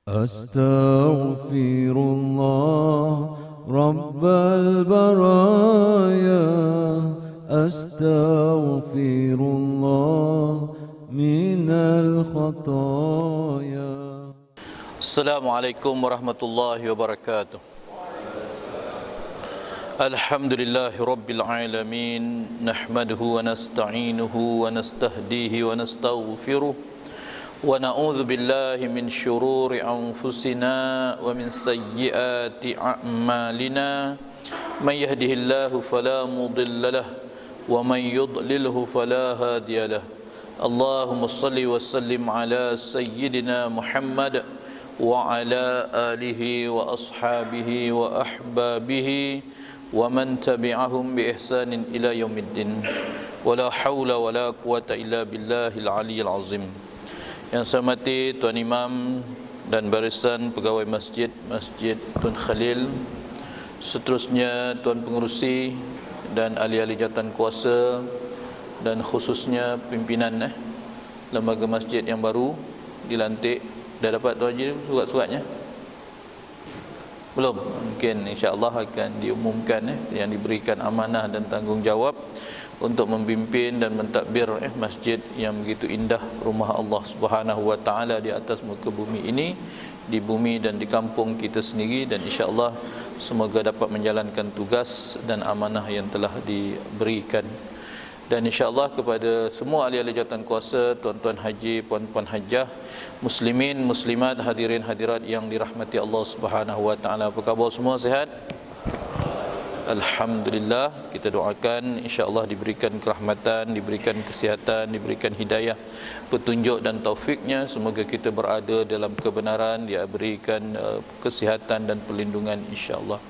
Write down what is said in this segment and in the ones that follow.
أستغفر الله رب البرايا أستغفر الله من الخطايا. Assalamualaikum warahmatullahi wabarakatuh. Alhamdulillahi rabbil alamin. Nahmaduhu wa nasta'inuhu wa nastahdihi wa nastaghfiruh. Wa na'udzu billahi min syururi anfusina wa min sayyiati a'malina. May yahdihillahu fala mudilla lahu wa may yudlilhu fala hadiya lahu. Allahumma shalli wa sallim ala sayyidina Muhammad wa ala alihi wa ashabihi wa ahbabihi wa man tabi'ahum bi ihsanin ila yaumiddin. Wala haula wala quwata illa billahil aliyyil azim. Yang saya hormati Tuan Imam dan barisan pegawai masjid Tun Khalil, seterusnya Tuan Pengerusi dan ahli-ahli jawatan kuasa, dan khususnya pimpinan lembaga masjid yang baru dilantik. Dah dapat Tuan Haji surat-suratnya? Belum? Mungkin insya-Allah akan diumumkan yang diberikan amanah dan tanggungjawab untuk memimpin dan mentadbir masjid yang begitu indah, rumah Allah Subhanahu wa taala di atas muka bumi ini, di bumi dan di kampung kita sendiri, dan insya-Allah semoga dapat menjalankan tugas dan amanah yang telah diberikan. Dan insya-Allah kepada semua ahli-ahli jawatan kuasa, tuan-tuan haji, puan-puan hajah, muslimin, muslimat, hadirin hadirat yang dirahmati Allah Subhanahu wa taala. Apa khabar semua, sihat? Alhamdulillah. Kita doakan insya-Allah diberikan kerahmatan, diberikan kesihatan, diberikan hidayah, petunjuk dan taufiknya. Semoga kita berada dalam kebenaran, diberikan kesihatan dan perlindungan insya-Allah.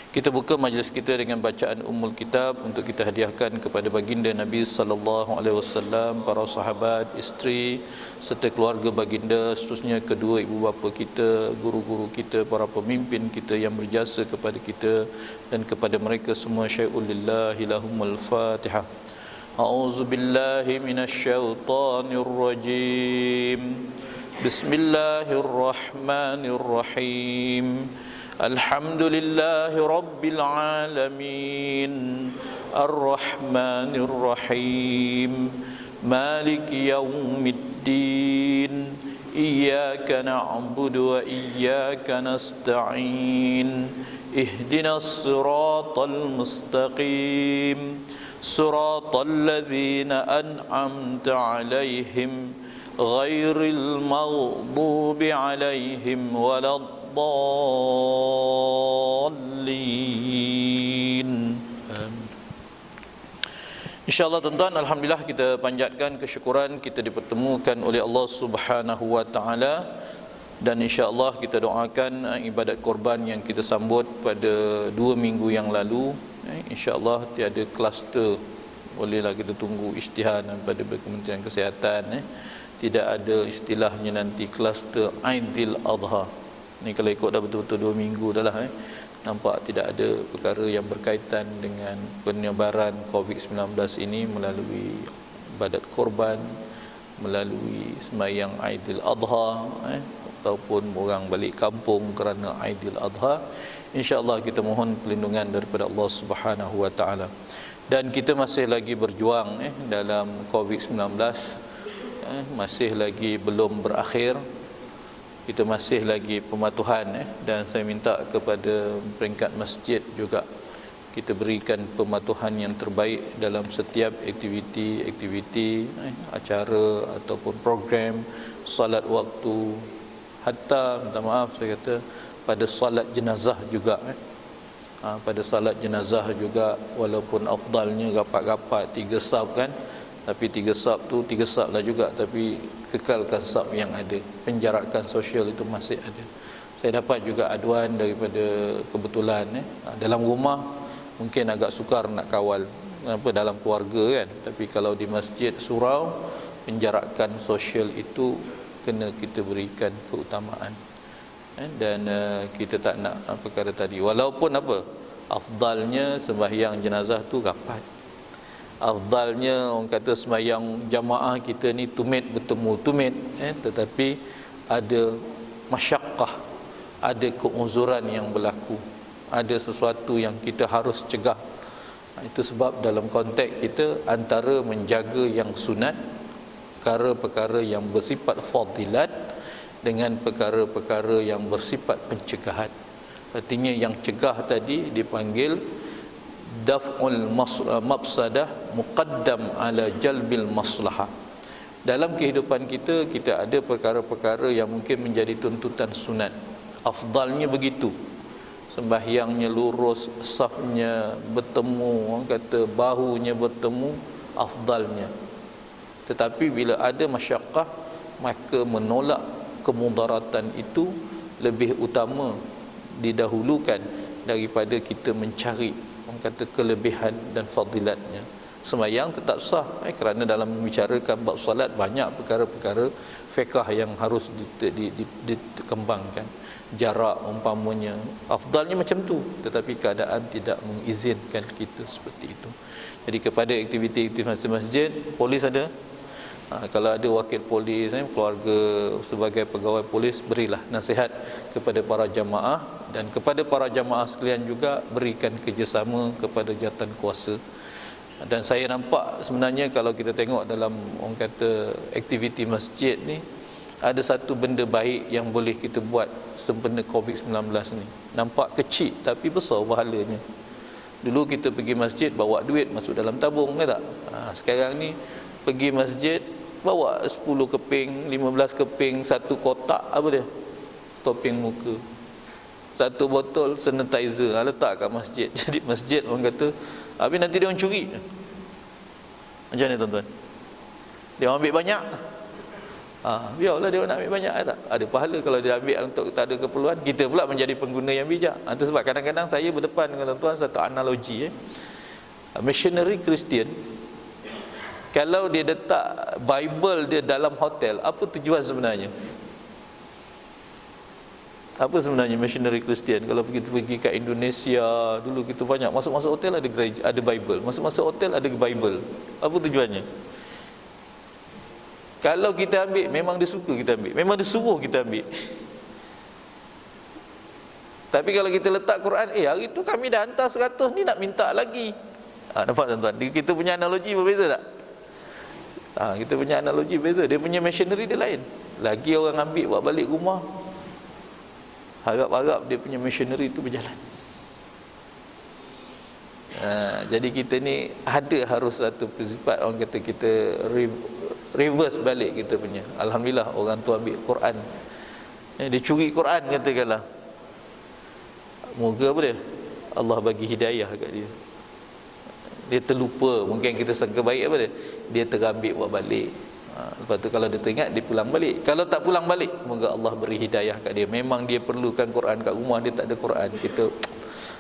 Kita buka majlis kita dengan bacaan Ummul Kitab untuk kita hadiahkan kepada baginda Nabi sallallahu alaihi wasallam, para sahabat, isteri serta keluarga baginda, seterusnya kedua ibu bapa kita, guru-guru kita, para pemimpin kita yang berjasa kepada kita, dan kepada mereka semua. Syai'ul lillahi lahumul Fatihah. A'udzu billahi minasyaitonir rajim. Bismillahirrahmanirrahim. Alhamdulillahi rabbil alamin. Ar-Rahmanir Rahim. Maliki yaumiddin. Iyyaka na'budu wa iyyaka nasta'in. Ihdinas siratal mustaqim. Siratal ladzina an'amta 'alaihim ghairil maghdubi 'alaihim waladdallin. InsyaAllah tuan-tuan, alhamdulillah kita panjatkan kesyukuran kita dipertemukan oleh Allah Subhanahu wa taala, dan insyaAllah kita doakan ibadat korban yang kita sambut pada 2 minggu yang lalu, insyaAllah tiada kluster. Bolehlah kita tunggu isytihar daripada Kementerian Kesihatan, tidak ada istilahnya nanti kluster Aidil Adha. Ni kalau ikut dah betul-betul 2 minggu dah lah, nampak tidak ada perkara yang berkaitan dengan penyebaran COVID-19 ini melalui ibadat korban, melalui sembahyang Aidil Adha, ataupun orang balik kampung kerana Aidil Adha. InsyaAllah kita mohon perlindungan daripada Allah Subhanahu wa taala. Dan kita masih lagi berjuang dalam COVID-19, masih lagi belum berakhir. Kita masih lagi pematuhan, dan saya minta kepada peringkat masjid juga kita berikan pematuhan yang terbaik dalam setiap aktiviti acara ataupun program, salat waktu, hatta minta maaf saya kata pada salat jenazah juga. Pada salat jenazah juga, walaupun afdalnya rapat-rapat 3 saf kan, tapi 3 saf tu 3 saf lah juga, tapi kekalkan saf yang ada, penjarakan sosial itu masih ada. Saya dapat juga aduan daripada kebetulan dalam rumah mungkin agak sukar nak kawal, kenapa dalam keluarga kan, tapi kalau di masjid surau, penjarakan sosial itu kena kita berikan keutamaan. Dan kita tak nak perkara tadi, walaupun apa afdalnya sembahyang jenazah tu rapat, afdalnya orang kata sembahyang jamaah kita ni tumit bertemu tumit, tetapi ada masyaqqah, ada keuzuran yang berlaku, ada sesuatu yang kita harus cegah. Itu sebab dalam konteks kita antara menjaga yang sunat, perkara-perkara yang bersifat fadilat dengan perkara-perkara yang bersifat pencegahan. Artinya yang cegah tadi dipanggil daf'ul mafsadah muqaddam ala jalbil maslahah. Dalam kehidupan kita, kita ada perkara-perkara yang mungkin menjadi tuntutan sunat. Afdalnya begitu. Sembahyangnya lurus, safnya bertemu, orang kata bahunya bertemu, afdalnya. Tetapi bila ada masyaqqah, maka menolak kemudaratan itu lebih utama, didahulukan daripada kita mencari, orang kata, kelebihan dan fadilatnya. Sembahyang tetap sah, kerana dalam membicarakan bab solat banyak perkara-perkara fiqh yang harus dikembangkan. Jarak umpamanya, afdalnya macam tu, tetapi keadaan tidak mengizinkan kita seperti itu. Jadi kepada aktiviti-aktiviti masjid, polis ada, kalau ada wakil polis, keluarga sebagai pegawai polis, berilah nasihat kepada para jamaah, dan kepada para jamaah sekalian juga berikan kerjasama kepada jawatan kuasa. Dan saya nampak sebenarnya kalau kita tengok dalam, orang kata, aktiviti masjid ni, ada satu benda baik yang boleh kita buat sempena COVID-19 ni. Nampak kecil tapi besar pahalanya. Dulu kita pergi masjid bawa duit masuk dalam tabung, kan tak? Sekarang ni pergi masjid bawa 10 keping, 15 keping, satu kotak, apa dia? Topeng muka. Satu botol sanitizer, letak kat masjid. Jadi masjid, orang kata, habis nanti dia orang curi. Macam mana tuan-tuan? Dia orang ambil banyak, biarlah dia nak ambil banyak, tak? Ada pahala kalau dia ambil untuk tak ada keperluan. Kita pula menjadi pengguna yang bijak. Itu sebab kadang-kadang saya berdepan dengan tuan-tuan satu analogi. Missionary Kristian, kalau dia letak Bible dia dalam hotel, apa tujuan sebenarnya? Apa sebenarnya missionary Kristian? Kalau pergi ke Indonesia, dulu kita banyak masuk-masuk hotel ada gereja, ada Bible. Masuk-masuk hotel ada Bible. Apa tujuannya? Kalau kita ambil, memang dia suka kita ambil, memang dia suruh kita ambil. Tapi kalau kita letak Quran, hari tu kami dah hantar 100 ni, nak minta lagi. Nampak tuan-tuan? Kita punya analogi berbeza tak? Kita punya analogi berbeza. Dia punya missionary dia lain. Lagi orang ambil buat balik rumah, harap-harap dia punya missionary itu berjalan. Jadi kita ni ada harus satu prinsip, orang kata, kita reverse balik kita punya. Alhamdulillah orang tu ambil Quran, dia curi Quran katakanlah, moga apa dia, Allah bagi hidayah kat dia. Dia terlupa, mungkin kita sangka baik, apa dia terambil buat balik. Lepas tu kalau dia teringat, dia pulang balik. Kalau tak pulang balik, semoga Allah beri hidayah kat dia. Memang dia perlukan Quran kat rumah, dia tak ada Quran, kita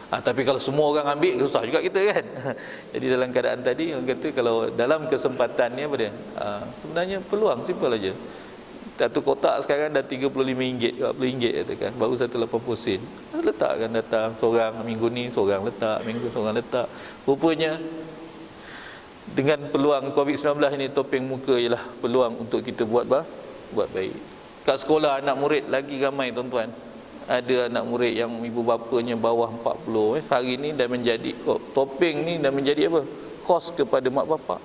tapi kalau semua orang ambil, susah juga kita, kan? Jadi dalam keadaan tadi, orang kata, kalau dalam kesempatan ni, apa dia, sebenarnya peluang simple aja. Satu kotak sekarang dah RM35, RM40 katakan, baru 180 sen. Letakkan datang seorang, minggu ni seorang letak, minggu seorang letak. Rupanya dengan peluang COVID-19 ini, topeng muka ialah peluang untuk kita buat baik. Kat sekolah anak murid lagi ramai, tuan-tuan. Ada anak murid yang ibu bapanya bawah 40, hari ni dah menjadi, topeng ni dah menjadi apa? Kos kepada mak bapak.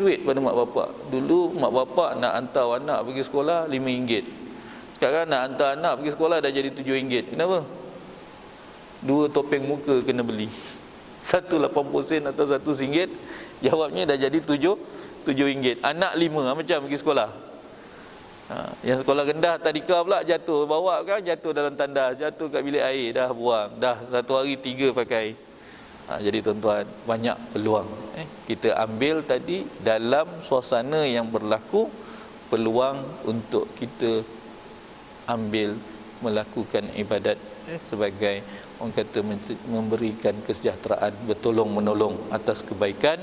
Duit pada mak bapak. Dulu mak bapak nak hantar anak pergi sekolah RM5. Sekarang nak hantar anak pergi sekolah dah jadi RM7. Kenapa? 2 topeng muka kena beli. Satu 80 sen atau satu RM1. Jawabnya dah jadi RM7. Anak 5 macam pergi sekolah. Yang sekolah rendah tadika pula jatuh, bawa kan, jatuh dalam tandas, jatuh kat bilik air, dah buang, dah satu hari 3 pakai. Jadi tuan-tuan, banyak peluang kita ambil tadi dalam suasana yang berlaku, peluang untuk kita ambil melakukan ibadat sebagai, orang kata, memberikan kesejahteraan, bertolong menolong atas kebaikan.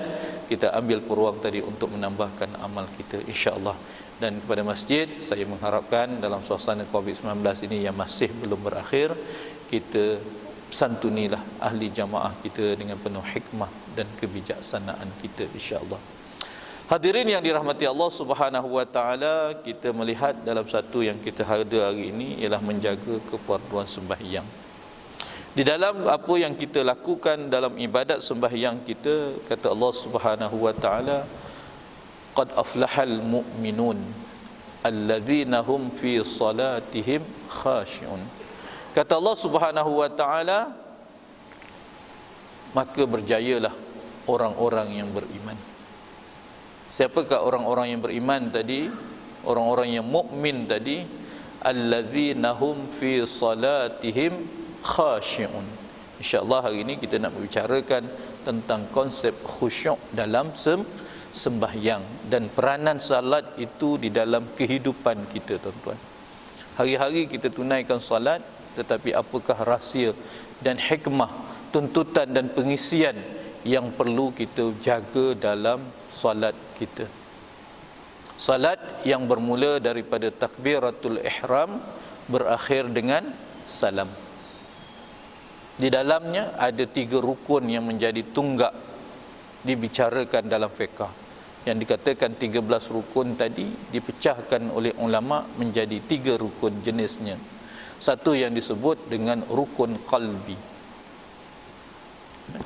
Kita ambil peluang tadi untuk menambahkan amal kita, insya-Allah. Dan kepada masjid, saya mengharapkan dalam suasana COVID-19 ini yang masih belum berakhir, kita santunilah ahli jamaah kita dengan penuh hikmah dan kebijaksanaan kita, insya-Allah. Hadirin yang dirahmati Allah Subhanahu wa taala, kita melihat dalam satu yang kita ada hari ini ialah menjaga kefarduan sembahyang. Di dalam apa yang kita lakukan dalam ibadat sembahyang kita, kata Allah Subhanahu wa taala, qad aflahal mu'minun alladzina hum fi salatihim khashi'un. Kata Allah Subhanahu wa taala, maka berjayalah orang-orang yang beriman. Siapakah orang-orang yang beriman tadi? Orang-orang yang mukmin tadi, alladzina hum fi salatihim khashi'un. Insya-Allah hari ini kita nak membicarakan tentang konsep khusyuk dalam sembahyang dan peranan salat itu di dalam kehidupan kita, tuan-tuan. Hari-hari kita tunaikan salat, tetapi apakah rahsia dan hikmah, tuntutan dan pengisian yang perlu kita jaga dalam salat kita? Salat yang bermula daripada takbiratul ihram berakhir dengan salam. Di dalamnya ada 3 rukun yang menjadi tunggak dibicarakan dalam fiqh. Yang dikatakan 13 rukun tadi dipecahkan oleh ulama menjadi 3 rukun jenisnya. Satu yang disebut dengan rukun qalbi,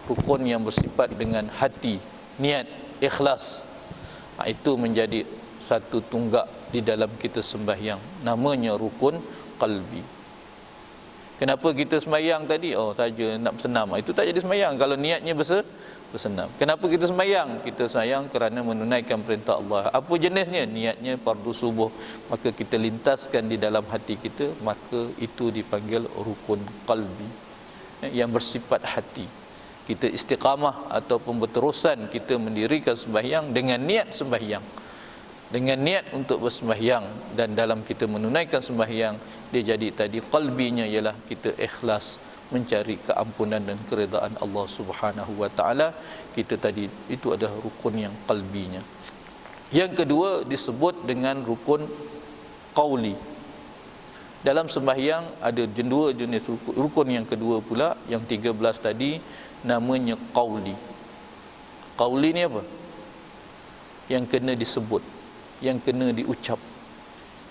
rukun yang bersifat dengan hati, niat, ikhlas. Itu menjadi satu tunggak di dalam kita sembahyang, namanya rukun qalbi. Kenapa kita sembahyang tadi? Oh, saja nak bersenam. Itu tak jadi sembahyang kalau niatnya bersenam. Kenapa kita sembahyang? Kita sembahyang kerana menunaikan perintah Allah. Apa jenisnya? Niatnya fardu subuh. Maka kita lintaskan di dalam hati kita, maka itu dipanggil rukun qalbi, yang bersifat hati. Kita istiqamah ataupun berterusan kita mendirikan sembahyang dengan niat sembahyang, dengan niat untuk bersembahyang, dan dalam kita menunaikan sembahyang dia jadi tadi qalbinya ialah kita ikhlas mencari keampunan dan keredaan Allah Subhanahu wa taala. Kita tadi itu adalah rukun yang qalbinya. Yang kedua disebut dengan rukun qauli. Dalam sembahyang ada 2 jenis rukun. Rukun yang kedua pula, yang 13 tadi, namanya qauli. Qauli ni apa? Yang kena disebut, yang kena diucap,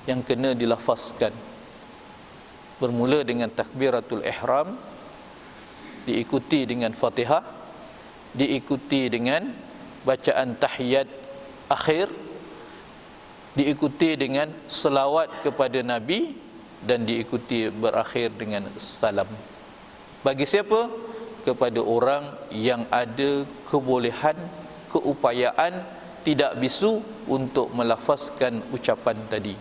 yang kena dilafazkan. Bermula dengan takbiratul ihram, diikuti dengan Fatihah, diikuti dengan bacaan tahiyat akhir, diikuti dengan selawat kepada Nabi, dan diikuti berakhir dengan salam. Bagi siapa? Kepada orang yang ada kebolehan, keupayaan, tidak bisu untuk melafazkan ucapan tadi.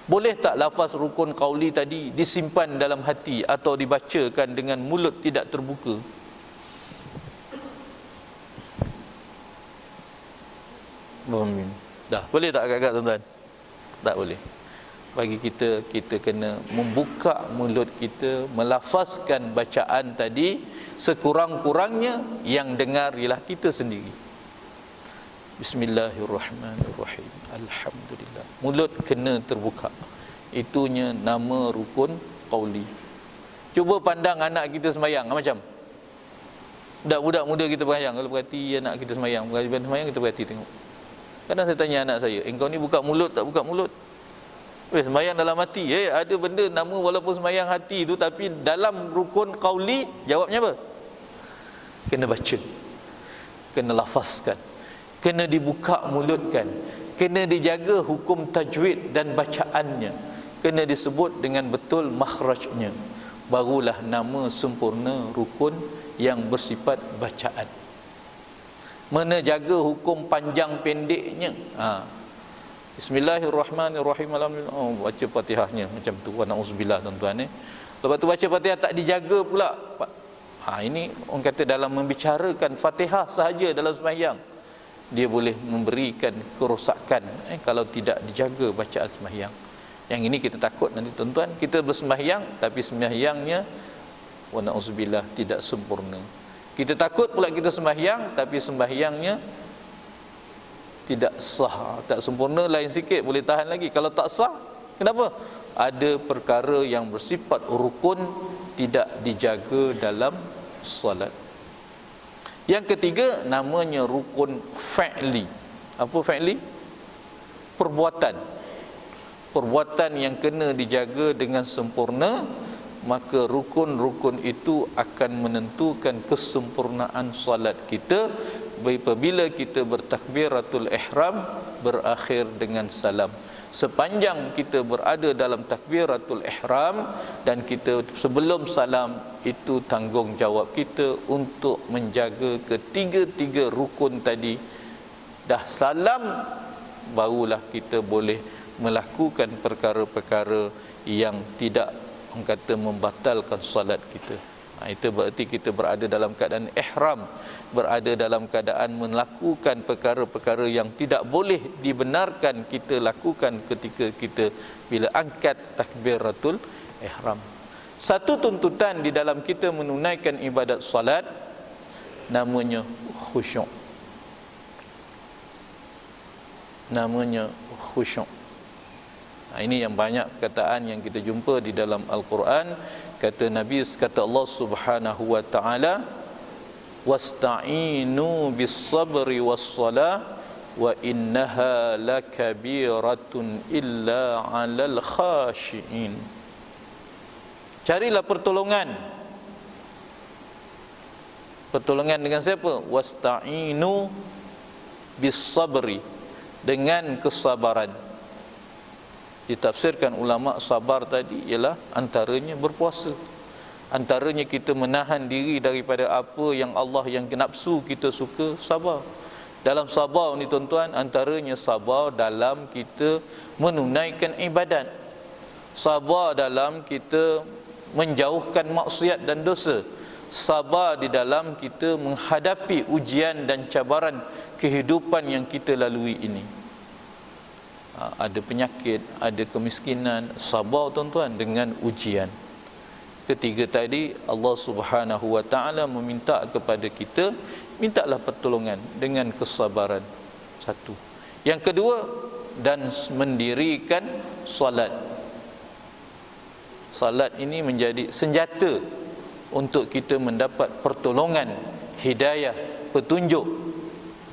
Boleh tak lafaz rukun qauli tadi disimpan dalam hati atau dibacakan dengan mulut tidak terbuka? Dah, boleh tak agak-agak, tuan-tuan? Tak boleh. Bagi kita kena membuka mulut kita, melafazkan bacaan tadi sekurang-kurangnya yang dengar ialah kita sendiri. Bismillahirrahmanirrahim. Alhamdulillah. Mulut kena terbuka. Itunya nama rukun qauli. Cuba pandang anak kita sembahyang macam budak-budak muda kita sembahyang. Kalau perhati anak kita sembahyang, kita perhati tengok. Kadang saya tanya anak saya, engkau ni buka mulut tak buka mulut? Sembahyang dalam hati. Ada benda nama walaupun sembahyang hati tu, tapi dalam rukun qauli jawabnya apa? Kena baca, kena lafazkan, kena dibuka mulutkan, kena dijaga hukum tajwid dan bacaannya, kena disebut dengan betul makhrajnya. Barulah nama sempurna rukun yang bersifat bacaan. Mana jaga hukum panjang pendeknya. Bismillahirrahmanirrahim. Baca Fatihahnya macam tu. Wa na'udzubillah, tuan-tuan. Lepas tu baca Fatihah tak dijaga pula. Ini orang kata dalam membicarakan Fatihah sahaja dalam sembahyang, dia boleh memberikan kerosakan kalau tidak dijaga bacaan sembahyang. Yang ini kita takut nanti, tuan-tuan, kita bersembahyang tapi sembahyangnya wa na'udzubillah tidak sempurna. Kita takut pula kita sembahyang tapi sembahyangnya tidak sah, tak sempurna. Lain sikit boleh tahan lagi. Kalau tak sah, kenapa? Ada perkara yang bersifat rukun tidak dijaga dalam salat. Yang ketiga namanya rukun fa'li. Apa fi'li? Perbuatan yang kena dijaga dengan sempurna, maka rukun-rukun itu akan menentukan kesempurnaan salat kita apabila kita bertakbiratul ihram berakhir dengan salam. Sepanjang kita berada dalam takbiratul ihram dan kita sebelum salam, itu tanggungjawab kita untuk menjaga ketiga-tiga rukun tadi. Dah salam, barulah kita boleh melakukan perkara-perkara yang tidak orang kata membatalkan salat kita. Itu berarti kita berada dalam keadaan ihram, berada dalam keadaan melakukan perkara-perkara yang tidak boleh dibenarkan kita lakukan ketika kita bila angkat takbiratul ihram. Satu tuntutan di dalam kita menunaikan ibadat salat namanya khusyuk. Namanya khusyuk. Ini yang banyak perkataan yang kita jumpa di dalam Al-Quran. Kata Nabi, kata Allah Subhanahu wa taala, wasta'inu bis-sabri was-salah wa innaha lakabiratun illa 'alal khashiin. Carilah pertolongan. Pertolongan dengan siapa? Wasta'inu bis-sabri, dengan kesabaran. Ditafsirkan ulama, sabar tadi ialah antaranya berpuasa, antaranya kita menahan diri daripada apa yang Allah yang nafsu kita suka, sabar. Dalam sabar ni tuan-tuan, antaranya sabar dalam kita menunaikan ibadat, sabar dalam kita menjauhkan maksiat dan dosa, sabar di dalam kita menghadapi ujian dan cabaran kehidupan yang kita lalui ini. Ada penyakit, ada kemiskinan, sabar tuan-tuan dengan ujian. Ketiga tadi Allah Subhanahu wa taala meminta kepada kita, mintalah pertolongan dengan kesabaran. Satu. Yang kedua, dan mendirikan salat. Salat ini menjadi senjata untuk kita mendapat pertolongan, hidayah, petunjuk,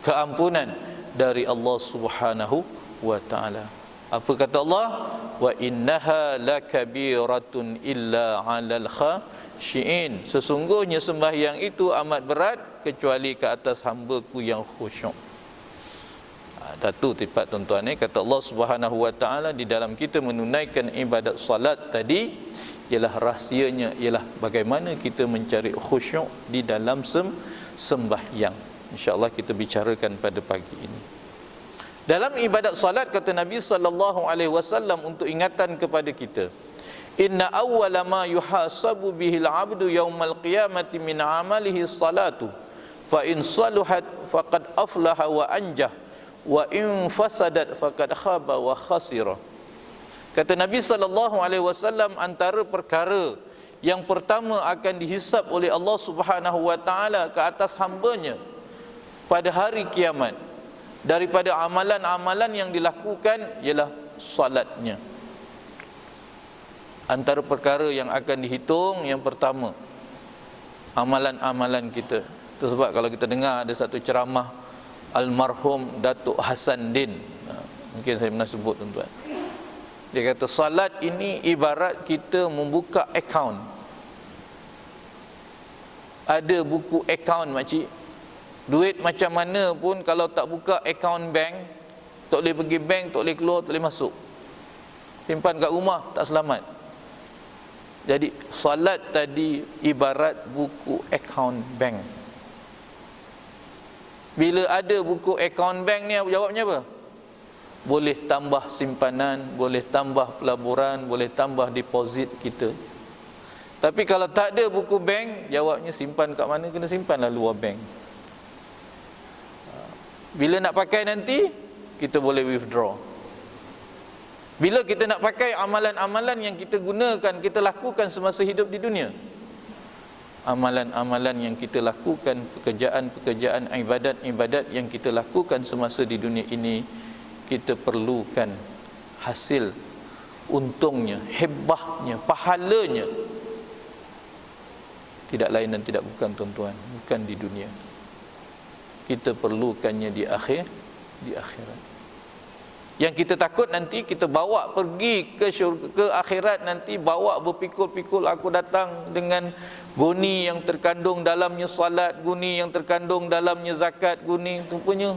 keampunan dari Allah Subhanahu wa ta'ala. Apa kata Allah? Wa innaha lakabiratun illa 'alal khashiin. Sesungguhnya sembahyang itu amat berat kecuali ke atas hamba-Ku yang khusyuk. Satu sifat tuan-tuan ni, kata Allah Subhanahu wa taala di dalam kita menunaikan ibadat salat tadi, ialah rahsianya ialah bagaimana kita mencari khusyuk di dalam sembahyang. Insya-Allah kita bicarakan pada pagi ini. Dalam ibadat salat, kata Nabi sallallahu alaihi wasallam untuk ingatan kepada kita, inna awwala ma yuhasabu bihil 'abdu yaumal qiyamati min 'amalihi salatu fa in saluhat faqad aflaha wa anjah wa in fasadat faqad khaba wa khasira. Kata Nabi sallallahu alaihi wasallam, antara perkara yang pertama akan dihisap oleh Allah Subhanahu wa taala ke atas hamba-Nya pada hari kiamat daripada amalan-amalan yang dilakukan ialah salatnya. Antara perkara yang akan dihitung, yang pertama amalan-amalan kita. Itu sebab kalau kita dengar ada satu ceramah almarhum Datuk Hassan Din, mungkin saya pernah sebut tuan-tuan, dia kata salat ini ibarat kita membuka akaun. Ada buku akaun makcik, duit macam mana pun kalau tak buka akaun bank, tak boleh pergi bank, tak boleh keluar, tak boleh masuk. Simpan kat rumah tak selamat. Jadi salat tadi ibarat buku akaun bank. Bila ada buku akaun bank ni, jawabnya apa? Boleh tambah simpanan, boleh tambah pelaburan, boleh tambah deposit kita. Tapi kalau tak ada buku bank, jawabnya simpan kat mana? Kena simpanlah luar bank. Bila nak pakai nanti, kita boleh withdraw. Bila kita nak pakai amalan-amalan yang kita gunakan, kita lakukan semasa hidup di dunia, amalan-amalan yang kita lakukan, pekerjaan-pekerjaan, ibadat-ibadat yang kita lakukan semasa di dunia ini, kita perlukan hasil untungnya, hebahnya, pahalanya. Tidak lain dan tidak bukan tuan-tuan, bukan di dunia. Kita perlukannya di di akhirat. Yang kita takut nanti kita bawa pergi ke syurga, ke akhirat nanti, bawa berpikul-pikul, aku datang dengan guni yang terkandung dalamnya salat, guni yang terkandung dalamnya zakat, guni rupanya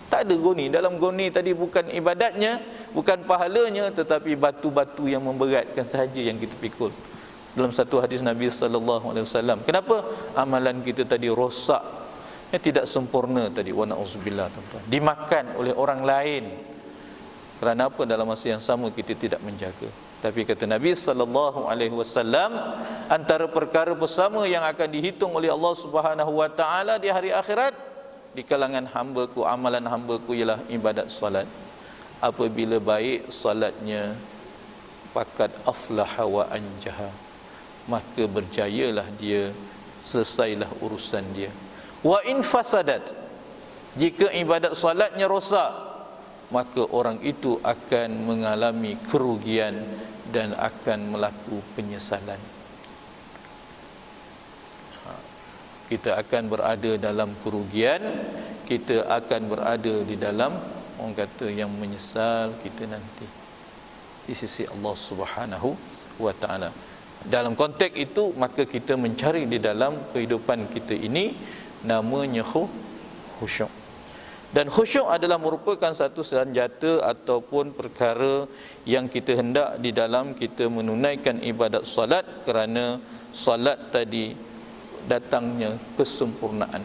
tak ada guni. Dalam guni tadi bukan ibadatnya, bukan pahalanya, tetapi batu-batu yang memberatkan sahaja yang kita pikul. Dalam satu hadis Nabi sallallahu alaihi wasallam, kenapa amalan kita tadi rosak, tidak sempurna tadi, wa na'udzubillah, tuan-tuan, dimakan oleh orang lain. Kerana apa? Dalam masa yang sama kita tidak menjaga. Tapi kata Nabi sallallahu alaihi wasallam, antara perkara bersama yang akan dihitung oleh Allah Subhanahu wa taala di hari akhirat di kalangan hamba-Ku, amalan hamba-Ku ialah ibadat salat. Apabila baik salatnya, faqad aflaha wa anjaha, maka berjayalah dia, selesailah urusan dia. Wa in fasadat, jika ibadat salatnya rosak, maka orang itu akan mengalami kerugian dan akan melakukan penyesalan. Kita akan berada dalam kerugian, kita akan berada di dalam, orang kata, yang menyesal kita nanti di sisi Allah Subhanahu wa taala. Dalam konteks itu, maka kita mencari di dalam kehidupan kita ini namanya khusyuk. Dan khusyuk adalah merupakan satu senjata ataupun perkara yang kita hendak di dalam kita menunaikan ibadat salat, kerana salat tadi datangnya kesempurnaan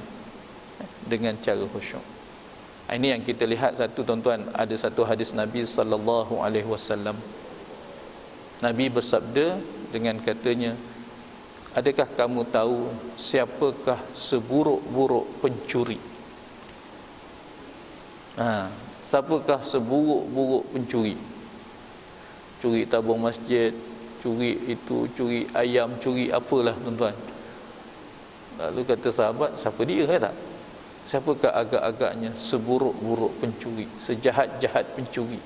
dengan cara khusyuk. Ini yang kita lihat satu, tuan-tuan, ada satu hadis Nabi sallallahu alaihi wasallam. Nabi bersabda dengan katanya, adakah kamu tahu siapakah seburuk-buruk pencuri? Siapakah seburuk-buruk pencuri? Curi tabung masjid, curi itu, curi ayam, curi apalah, tuan-tuan. Lalu kata sahabat, siapa dia, kata? Siapakah agak-agaknya seburuk-buruk pencuri, sejahat-jahat pencuri?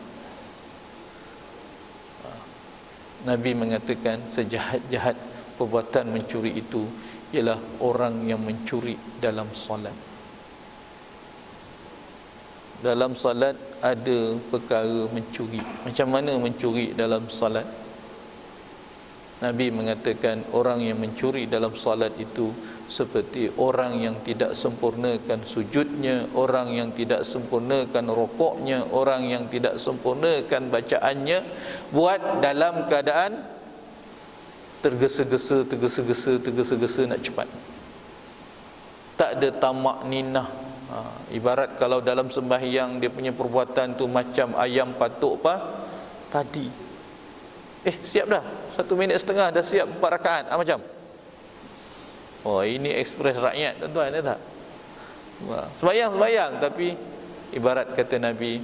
Nabi mengatakan sejahat-jahat perbuatan mencuri itu ialah orang yang mencuri dalam solat. Dalam salat ada perkara mencuri. Macam mana mencuri dalam salat? Nabi mengatakan orang yang mencuri dalam salat itu seperti orang yang tidak sempurnakan sujudnya, orang yang tidak sempurnakan rukuknya, orang yang tidak sempurnakan bacaannya, buat dalam keadaan tergesa-gesa nak cepat. Tak ada tamak ninah. Ibarat kalau dalam sembahyang dia punya perbuatan tu macam ayam patuk padi. Siap dah, 1 minit setengah dah siap 4 rakaat, macam. Ini ekspres rakyat, tuan-tuan, ada tak? Sembahyang, tapi ibarat kata Nabi,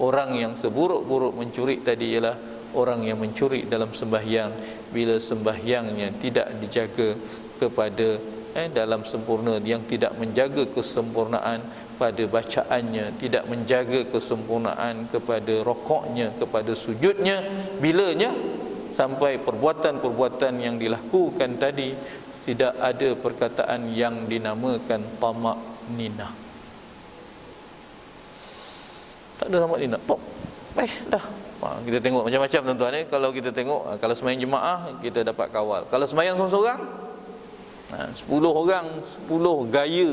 orang yang seburuk-buruk mencuri tadi ialah orang yang mencuri dalam sembahyang, bila sembahyangnya tidak dijaga kepada dalam sempurna, yang tidak menjaga kesempurnaan pada bacaannya, tidak menjaga kesempurnaan kepada rukuknya, kepada sujudnya, bilanya sampai perbuatan-perbuatan yang dilakukan tadi tidak ada perkataan yang dinamakan tamak ninah. Tak ada tamak ninah. Dah. Kita tengok macam-macam, tuan-tuan. Kalau kita tengok, kalau sembahyang jemaah kita dapat kawal. Kalau sembahyang seorang-seorang, 10 orang, 10 gaya,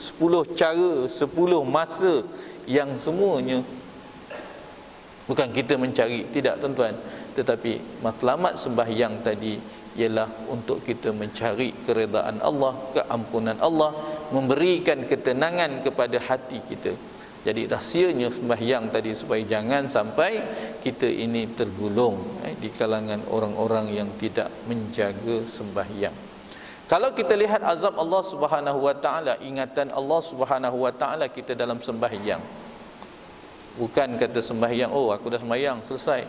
10 cara, 10 masa, yang semuanya bukan kita mencari, tidak, tuan-tuan, tetapi matlamat sembahyang tadi ialah untuk kita mencari keredaan Allah, keampunan Allah, memberikan ketenangan kepada hati kita. Jadi rahsianya sembahyang tadi supaya jangan sampai kita ini tergulung di kalangan orang-orang yang tidak menjaga sembahyang. Kalau kita lihat azab Allah Subhanahu wa taala, ingatan Allah Subhanahu wa taala kita dalam sembahyang, bukan kata sembahyang, aku dah sembahyang selesai.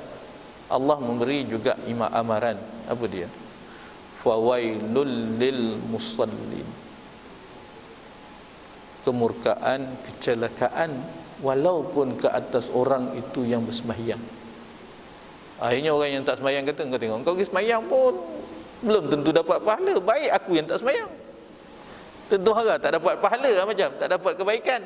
Allah memberi juga amaran. Apa dia? Fawailul lil musallin. Kemurkaan, kecelakaan walaupun ke atas orang itu yang bersembahyang. Akhirnya orang yang tak sembahyang kata, kau tengok, kau pergi sembahyang pun belum tentu dapat pahala. Baik aku yang tak sembahyang, tentu harap tak dapat pahala, macam tak dapat kebaikan.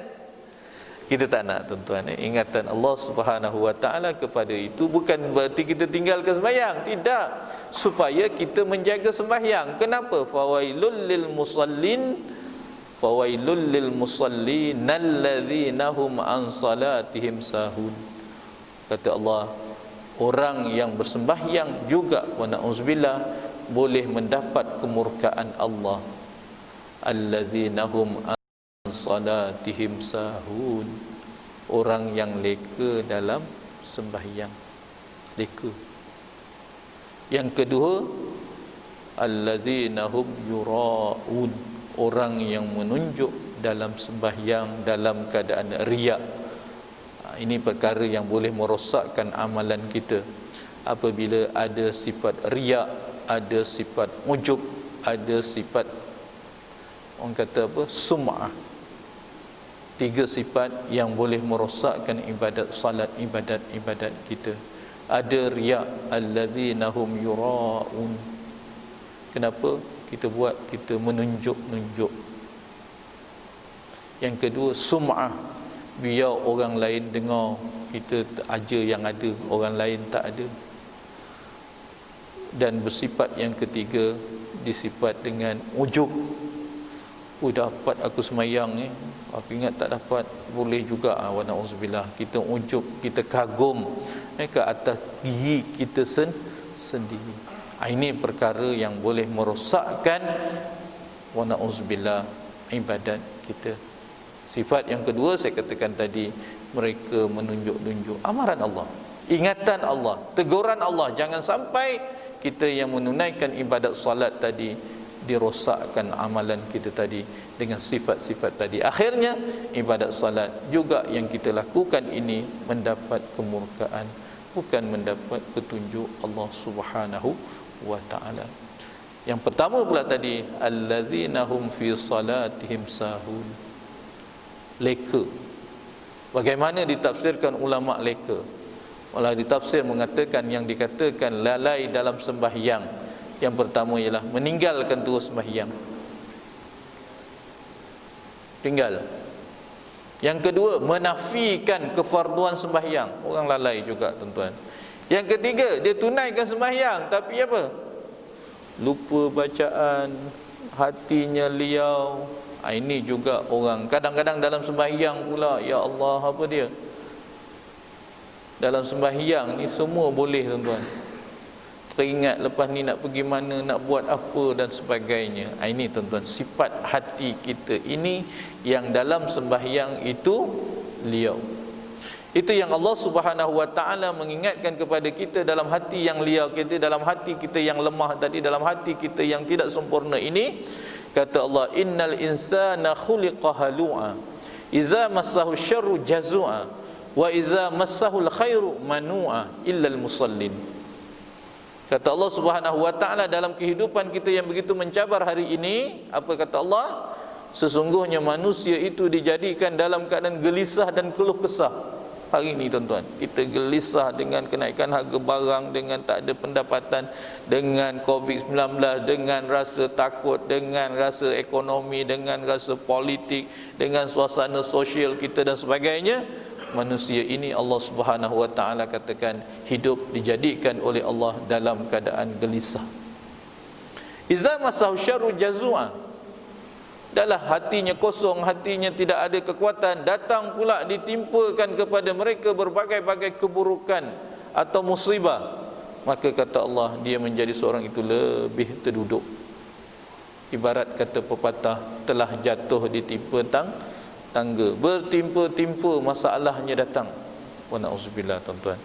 Kita tak nak tuan-tuan, ingatan Allah Subhanahu wa taala kepada itu bukan berarti kita tinggalkan sembahyang, tidak, supaya kita menjaga sembahyang. Kenapa? Fawailul lil musallin, fawailul lil musallin alladzina hum an salatihim sahun. Kata Allah, orang yang bersembahyang juga wa na'udzubillah boleh mendapat kemurkaan Allah. Alladzina hum salatihim sahun, orang yang leka dalam sembahyang, leka. Yang kedua, allazina hum yuraun, orang yang menunjuk dalam sembahyang dalam keadaan riak. Ini perkara yang boleh merosakkan amalan kita. Apabila ada sifat riak, ada sifat ujub, ada sifat orang kata apa, sum'ah. 3 sifat yang boleh merosakkan ibadat salat, ibadat kita. Ada riya, alladzina hum yuraun. Kenapa kita buat? Kita menunjuk-nunjuk. Yang kedua, sum'ah, biar orang lain dengar kita aja yang ada, orang lain tak ada. Dan bersifat yang ketiga, disifat dengan ujub. Dapat aku semayang ni, aku ingat tak dapat, boleh juga wa na'udzubillah, kita ujub, kita kagum ke atas diri kita sendiri. Ini perkara yang boleh merosakkan wa na'udzubillah ibadat kita. Sifat yang kedua saya katakan tadi, mereka menunjuk-nunjuk amaran Allah, ingatan Allah, teguran Allah. Jangan sampai kita yang menunaikan ibadat salat tadi dirosakkan amalan kita tadi dengan sifat-sifat tadi. Akhirnya ibadat salat juga yang kita lakukan ini mendapat kemurkaan, bukan mendapat petunjuk Allah Subhanahu wa taala. Yang pertama pula tadi, allazina hum fi salatihim sahun, leka. Bagaimana ditafsirkan ulama leka? Walau ditafsir mengatakan, yang dikatakan lalai dalam sembahyang, yang pertama ialah meninggalkan terus sembahyang, tinggal. Yang kedua, menafikan kefarduan sembahyang, orang lalai juga tuan-tuan. Yang ketiga, dia tunaikan sembahyang tapi apa? Lupa bacaan, hatinya liau. Ini juga orang kadang-kadang dalam sembahyang pula, ya Allah, apa dia? Dalam sembahyang ni semua boleh tuan-tuan. Teringat lepas ni nak pergi mana, nak buat apa dan sebagainya. Ini tuan-tuan, sifat hati kita ini yang dalam sembahyang itu liau. Itu yang Allah Subhanahu wa taala mengingatkan kepada kita dalam hati yang liau kita, dalam hati kita yang lemah tadi, dalam hati kita yang tidak sempurna ini. Kata Allah, innal insana khuliqa halu'a iza massahu syarru jazua wa iza massahu khairu manu'a illal musallin. Kata Allah Subhanahu wa taala, dalam kehidupan kita yang begitu mencabar hari ini, apa kata Allah? Sesungguhnya manusia itu dijadikan dalam keadaan gelisah dan keluh kesah. Hari ini tuan-tuan, kita gelisah dengan kenaikan harga barang, dengan tak ada pendapatan, dengan COVID-19, dengan rasa takut, dengan rasa ekonomi, dengan rasa politik, dengan suasana sosial kita dan sebagainya. Manusia ini Allah Subhanahu wa taala katakan hidup dijadikan oleh Allah dalam keadaan gelisah. Iza masahu syarru jazua, adalah hatinya kosong, hatinya tidak ada kekuatan, datang pula ditimpakan kepada mereka berbagai-bagai keburukan atau musibah, maka kata Allah, dia menjadi seorang itu lebih terduduk. Ibarat kata pepatah, telah jatuh ditimpa tangga, bertimpa-timpa masalahnya datang. Wa na'udzubillah tuan-tuan.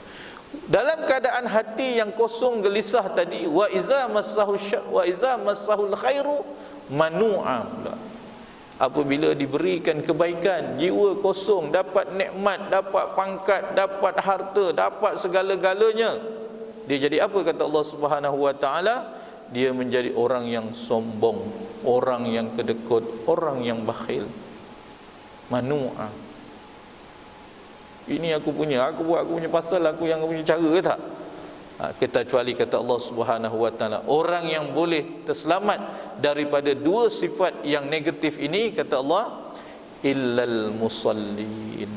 Dalam keadaan hati yang kosong gelisah tadi, wa iza massahul khairu manu'a pula. Apabila diberikan kebaikan, jiwa kosong, dapat nikmat, dapat pangkat, dapat harta, dapat segala-galanya, dia jadi apa kata Allah Subhanahu wa taala? Dia menjadi orang yang sombong, orang yang kedekut, orang yang bakhil. Manu'a. Ini aku punya, aku buat aku punya pasal, aku yang punya cara ke tak? Kecuali kata Allah Subhanahu wa taala, orang yang boleh terselamat daripada dua sifat yang negatif ini, kata Allah, illal musallin,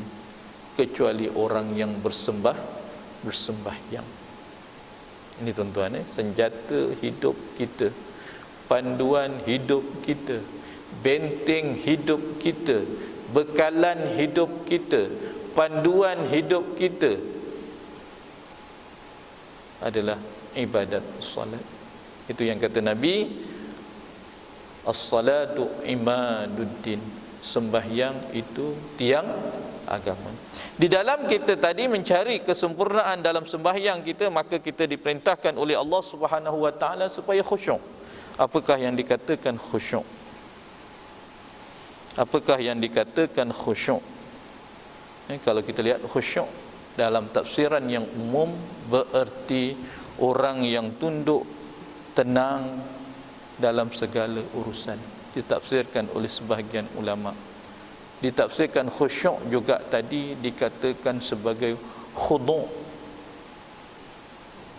kecuali orang yang bersembahyang. Ini tuan-tuan, senjata hidup kita, panduan hidup kita, benteng hidup kita, bekalan hidup kita, panduan hidup kita adalah ibadat salat. Itu yang kata Nabi, as-salatu imaduddin, sembahyang itu tiang agama. Di dalam kita tadi mencari kesempurnaan dalam sembahyang kita, maka kita diperintahkan oleh Allah Subhanahu wa taala supaya khusyuk. Apakah yang dikatakan khusyuk? Apakah yang dikatakan khusyuk? Kalau kita lihat khusyuk dalam tafsiran yang umum bererti orang yang tunduk, tenang dalam segala urusan. Ditafsirkan oleh sebahagian ulama. Ditafsirkan khusyuk juga tadi dikatakan sebagai khudu',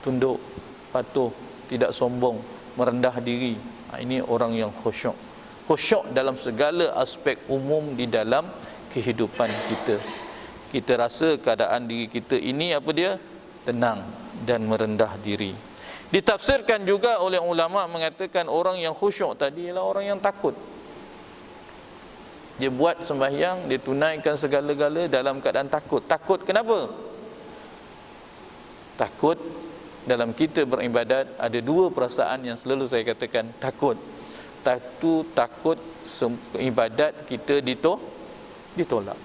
tunduk, patuh, tidak sombong, merendah diri. Ini orang yang khusyuk. Khusyuk dalam segala aspek umum di dalam kehidupan kita. Kita rasa keadaan diri kita ini apa dia? Tenang dan merendah diri. Ditafsirkan juga oleh ulama mengatakan orang yang khusyuk tadi ialah orang yang takut. Dia buat sembahyang, dia tunaikan segala-gala dalam keadaan takut. Takut kenapa? Takut dalam kita beribadat ada dua perasaan yang selalu saya katakan takut. Satu, takut ibadat kita ditolak.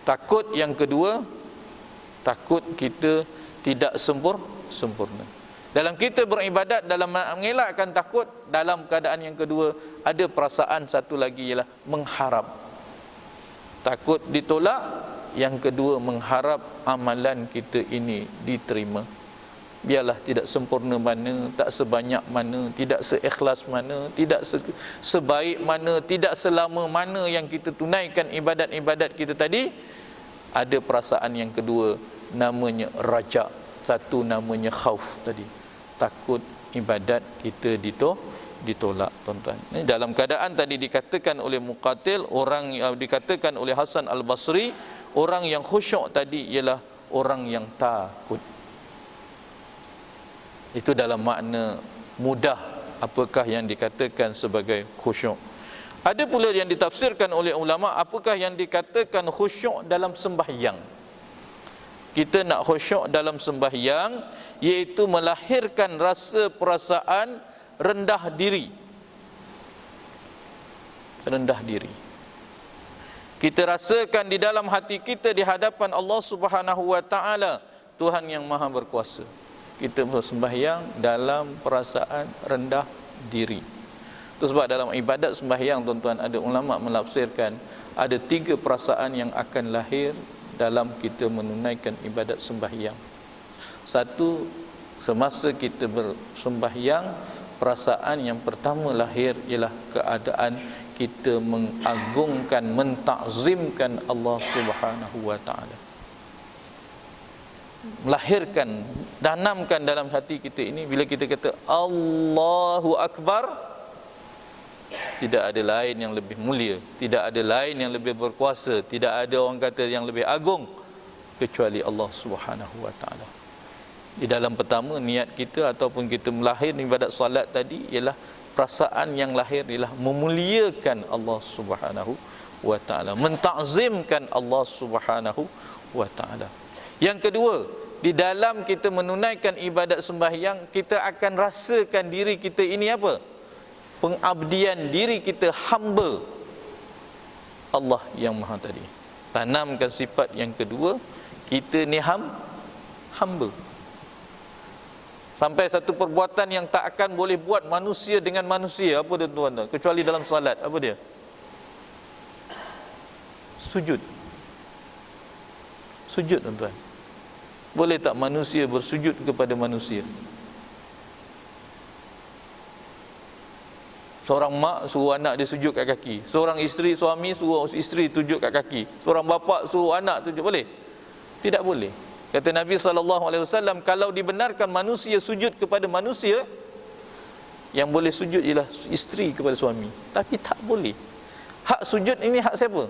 Takut yang kedua, takut kita tidak sempurna. Dalam kita beribadat, dalam mengelakkan takut, dalam keadaan yang kedua ada perasaan satu lagi ialah mengharap. Takut ditolak, yang kedua mengharap amalan kita ini diterima. Biarlah tidak sempurna mana, tak sebanyak mana, tidak seikhlas mana, tidak sebaik mana, tidak selama mana yang kita tunaikan ibadat-ibadat kita tadi, ada perasaan yang kedua namanya raja, satu namanya khauf tadi, takut ibadat kita ditolak, tuan-tuan. Dalam keadaan tadi dikatakan oleh Muqatil, orang dikatakan oleh Hasan Al-Basri, orang yang khusyuk tadi ialah orang yang takut. Itu dalam makna mudah apakah yang dikatakan sebagai khusyuk. Ada pula yang ditafsirkan oleh ulama apakah yang dikatakan khusyuk dalam sembahyang. Kita nak khusyuk dalam sembahyang iaitu melahirkan rasa perasaan rendah diri. Rendah diri. Kita rasakan di dalam hati kita di hadapan Allah Subhanahu wa taala, Tuhan yang Maha berkuasa. Kita bersembahyang dalam perasaan rendah diri. Itu sebab dalam ibadat sembahyang, tuan-tuan, ada ulama menafsirkan ada 3 perasaan yang akan lahir dalam kita menunaikan ibadat sembahyang. Satu, semasa kita bersembahyang, perasaan yang pertama lahir ialah keadaan kita mengagungkan, mentakzimkan Allah Subhanahu wa taala. Melahirkan, tanamkan dalam hati kita ini, bila kita kata Allahu Akbar, tidak ada lain yang lebih mulia, tidak ada lain yang lebih berkuasa, tidak ada orang kata yang lebih agung kecuali Allah Subhanahu wa taala. Di dalam pertama niat kita ataupun kita melahir ibadat solat tadi ialah perasaan yang lahir ialah memuliakan Allah Subhanahu wa taala, mentakzimkan Allah Subhanahu wa taala. Yang kedua, di dalam kita menunaikan ibadat sembahyang, kita akan rasakan diri kita ini apa? Pengabdian diri kita, hamba Allah yang Maha tadi. Tanamkan sifat yang kedua, kita ni hamba. Sampai satu perbuatan yang tak akan boleh buat manusia dengan manusia, apa dia tuan-tuan? Kecuali dalam salat, apa dia? Sujud. Sujud, tuan-tuan. Boleh tak manusia bersujud kepada manusia? Seorang mak suruh anak dia sujud kat kaki. Seorang isteri, suami suruh isteri sujud kat kaki. Seorang bapa suruh anak sujud. Boleh? Tidak boleh. Kata Nabi SAW, kalau dibenarkan manusia sujud kepada manusia, yang boleh sujud ialah isteri kepada suami. Tapi tak boleh. Hak sujud ini hak siapa?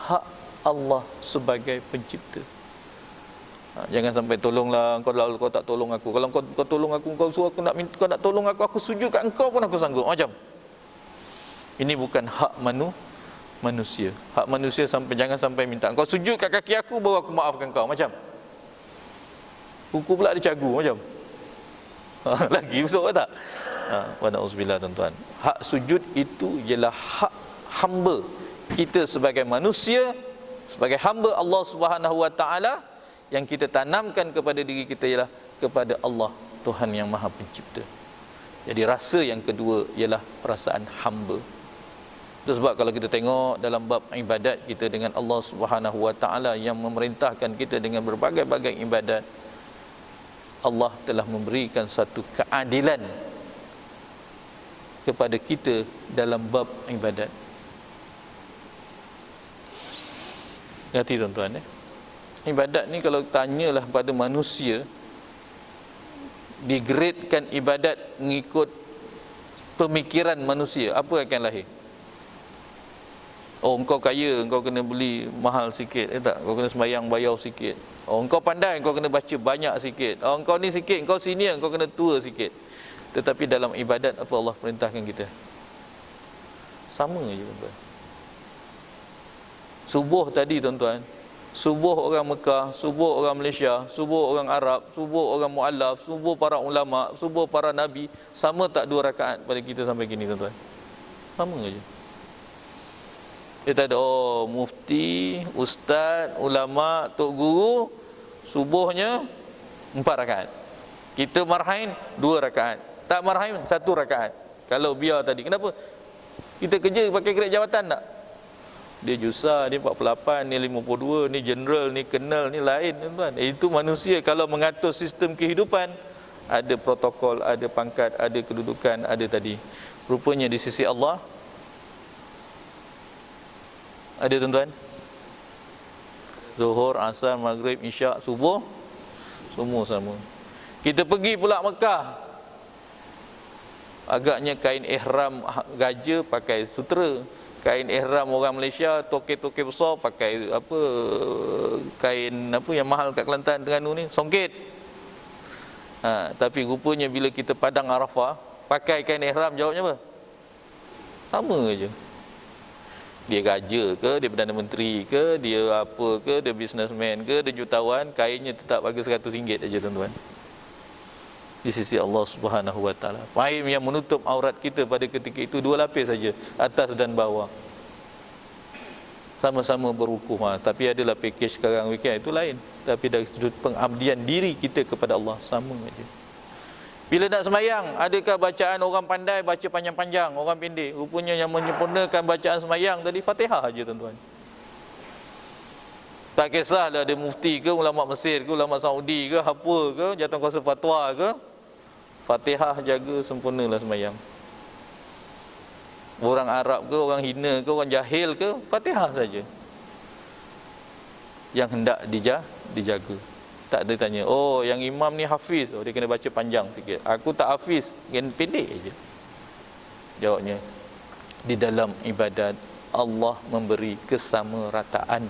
hak Allah sebagai pencipta. Jangan sampai tolonglah engkau, kalau kau tak tolong aku. Kalau kau tolong aku, kau suruh aku nak minta, kau nak tolong aku sujud kat engkau pun aku sanggup. Macam ini bukan hak manusia. Hak manusia jangan sampai minta engkau sujud kat kaki aku baru aku maafkan kau. Macam hukum pula dicagu macam. Lagi besok tak? Wa na'udzubillah tuan-tuan. Hak sujud itu ialah hak hamba kita sebagai manusia, sebagai hamba Allah Subhanahu wa taala, yang kita tanamkan kepada diri kita ialah kepada Allah, Tuhan yang Maha Pencipta. Jadi rasa yang kedua ialah perasaan hamba. Itu sebab kalau kita tengok dalam bab ibadat kita dengan Allah Subhanahu wa taala yang memerintahkan kita dengan berbagai-bagai ibadat, Allah telah memberikan satu keadilan kepada kita dalam bab ibadat. Hati tuan-tuan, ibadat ni kalau tanyalah pada manusia, digradekan ibadat mengikut pemikiran manusia, apa akan lahir? Oh, engkau kaya, engkau kena beli mahal sikit, tak? Kau kena sembahyang bayar sikit. Oh, engkau pandai, engkau kena baca banyak sikit. Oh, engkau ni sikit, engkau senior, engkau kena tua sikit. Tetapi dalam ibadat apa Allah perintahkan kita? Sama je tuan-tuan. Subuh tadi tuan-tuan, subuh orang Mekah, subuh orang Malaysia, subuh orang Arab, subuh orang mu'allaf, subuh para ulama, subuh para nabi, sama tak 2 rakaat pada kita sampai kini tuan-tuan? Sama je. Dia tak ada, oh mufti, ustaz, ulama, tok guru, subuhnya 4 rakaat. Kita marhain 2 rakaat. Tak marhain 1 rakaat. Kalau biar tadi, kenapa? Kita kerja pakai grade jawatan tak? Dia jusa, ni 48, ni 52, ni general, ni kenal, ni lain tuan-tuan. Itu manusia kalau mengatur sistem kehidupan, ada protokol, ada pangkat, ada kedudukan, ada tadi. Rupanya di sisi Allah ada tuan-tuan. Zuhur, Asar, Maghrib, Isyak, Subuh, semua sama. Kita pergi pula Mekah, agaknya kain ihram gaja pakai sutera. Kain ihram orang Malaysia, toke-toke besar pakai apa, kain apa yang mahal kat Kelantan, Terengganu ni, songket. Tapi rupanya bila kita padang Arafah, pakai kain ihram, jawabnya apa? Sama aja. Dia raja ke, dia Perdana Menteri ke, dia apa ke, dia businessman ke, dia jutawan, kainnya tetap harga RM100 aja tuan-tuan. Di sisi Allah Subhanahu wa taala. Kain yang menutup aurat kita pada ketika itu 2 lapis saja, atas dan bawah. Sama-sama berukuh. Tapi adalah package sekarang weekend itu lain. Tapi dari sudut pengabdian diri kita kepada Allah, sama aja. Bila nak sembahyang, adakah bacaan orang pandai baca panjang-panjang, orang pendek? Rupanya yang menyempurnakan bacaan sembahyang tadi Fatihah aja tuan-tuan. Tak kisahlah ada mufti ke, ulama Mesir ke, ulama Saudi ke, apa ke, jawatankuasa fatwa ke, Fatihah jaga sempurnalah sembahyang. Orang Arab ke, orang hina ke, orang jahil ke, Fatihah saja yang hendak dijaga. Tak ada tanya, oh yang imam ni hafiz, oh dia kena baca panjang sikit. Aku tak hafiz, kena pendek aja. Jawabnya, di dalam ibadat Allah memberi kesamarataan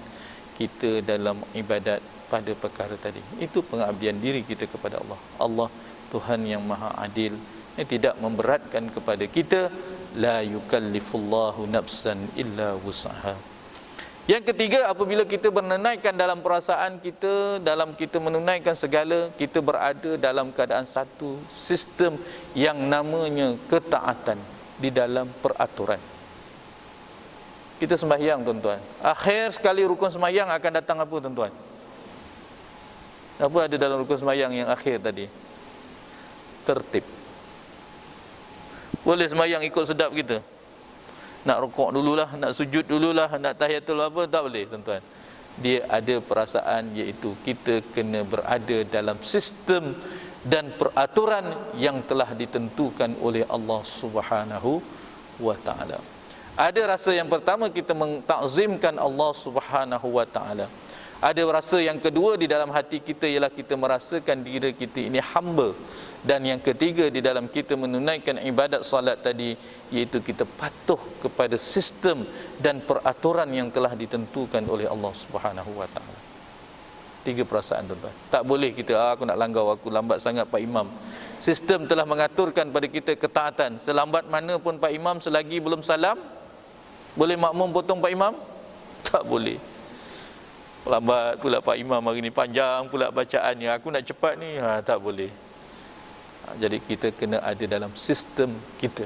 kita dalam ibadat pada perkara tadi. Itu pengabdian diri kita kepada Allah. Allah Tuhan yang Maha Adil, yang tidak memberatkan kepada kita. La yukallifullahu nafsan illa wus'aha. Yang ketiga, apabila kita menunaikan dalam perasaan kita, dalam kita menunaikan segala, kita berada dalam keadaan satu sistem yang namanya ketaatan di dalam peraturan. Kita sembahyang tuan-tuan, akhir sekali rukun sembahyang akan datang apa tuan-tuan? Apa ada dalam rukun sembahyang yang akhir tadi? Tertib. Boleh sembahyang ikut sedap kita? Nak rukuk dululah, nak sujud dululah, nak tahiyatul apa, tak boleh tuan-tuan. Dia ada perasaan, iaitu kita kena berada dalam sistem dan peraturan yang telah ditentukan oleh Allah Subhanahu wa taala. Ada rasa yang pertama, kita mentakzimkan Allah Subhanahu wa taala. Ada rasa yang kedua di dalam hati kita, ialah kita merasakan diri kita ini hamba Dan yang ketiga di dalam kita menunaikan ibadat solat tadi, iaitu kita patuh kepada sistem dan peraturan yang telah ditentukan oleh Allah Subhanahu wa taala. 3 perasaan tuan-tuan. Tak boleh kita aku nak langgar, aku lambat sangat Pak Imam. Sistem telah mengaturkan pada kita ketaatan. Selambat mana pun Pak Imam selagi belum salam, boleh makmum potong Pak Imam? Tak boleh. Lambat pula Pak Imam hari ni, panjang pula bacaannya, aku nak cepat ni, tak boleh. Jadi kita kena ada dalam sistem kita.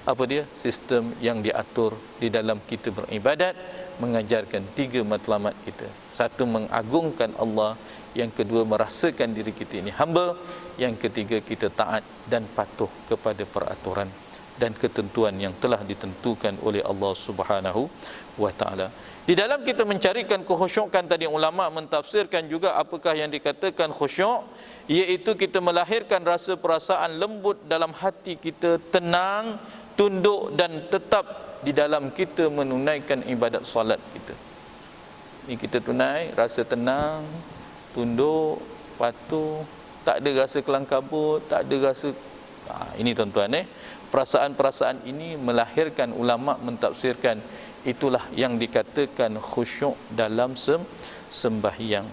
Apa dia? Sistem yang diatur di dalam kita beribadat, mengajarkan 3 matlamat kita. 1, mengagungkan Allah. Yang kedua, merasakan diri kita ini hamba. Yang ketiga, kita taat dan patuh kepada peraturan dan ketentuan yang telah ditentukan oleh Allah Subhanahu wa taala. Di dalam kita mencarikan kekhusyukan tadi, ulama mentafsirkan juga apakah yang dikatakan khusyuk, iaitu kita melahirkan rasa perasaan lembut dalam hati kita, tenang, tunduk dan tetap di dalam kita menunaikan ibadat solat kita. Ini kita tunai rasa tenang, tunduk, patuh, tak ada rasa kelang kabut, tak ada rasa ini tuan-tuan perasaan-perasaan ini melahirkan, ulama mentafsirkan, itulah yang dikatakan khusyuk dalam sembahyang.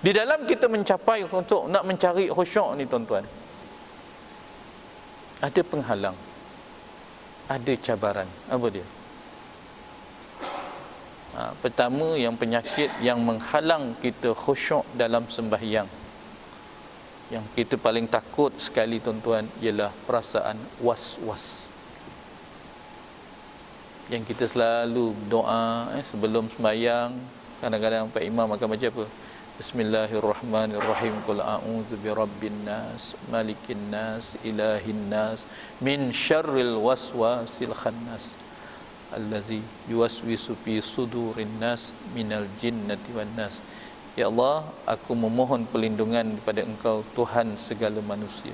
Di dalam kita mencapai untuk nak mencari khusyuk ni tuan-tuan, ada penghalang, ada cabaran. Apa dia? Pertama, yang penyakit yang menghalang kita khusyuk dalam sembahyang, yang kita paling takut sekali tuan-tuan, ialah perasaan was-was. Yang kita selalu doa sebelum sembahyang, kadang-kadang Pak Imam akan baca apa? Bismillahirrahmanirrahim. Qul a'udzu birabbin nas, malikin nas, ilahin nas, min syarril waswasil khannas, allazi yuwaswisu fi sudurin nas minal jinnati wan nas. Ya Allah, aku memohon perlindungan daripada Engkau, Tuhan segala manusia.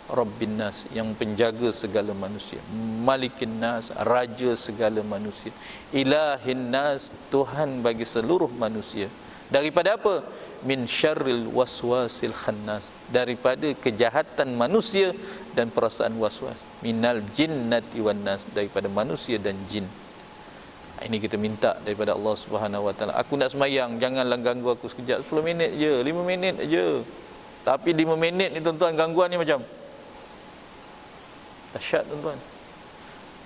Rabbin nas, yang penjaga segala manusia. Malikin nas, raja segala manusia. Ilahin nas, Tuhan bagi seluruh manusia. Daripada apa? Min syarril waswasil khannas, daripada kejahatan manusia dan perasaan waswas. Minal jinnati wan nas, daripada manusia dan jin. Ini kita minta daripada Allah Subhanahu wa taala. Aku nak sembahyang, janganlah ganggu aku sekejap, 10 minit je, 5 minit je. Tapi 5 minit ni tuan-tuan, gangguan ni macam dahsyat tuan-tuan.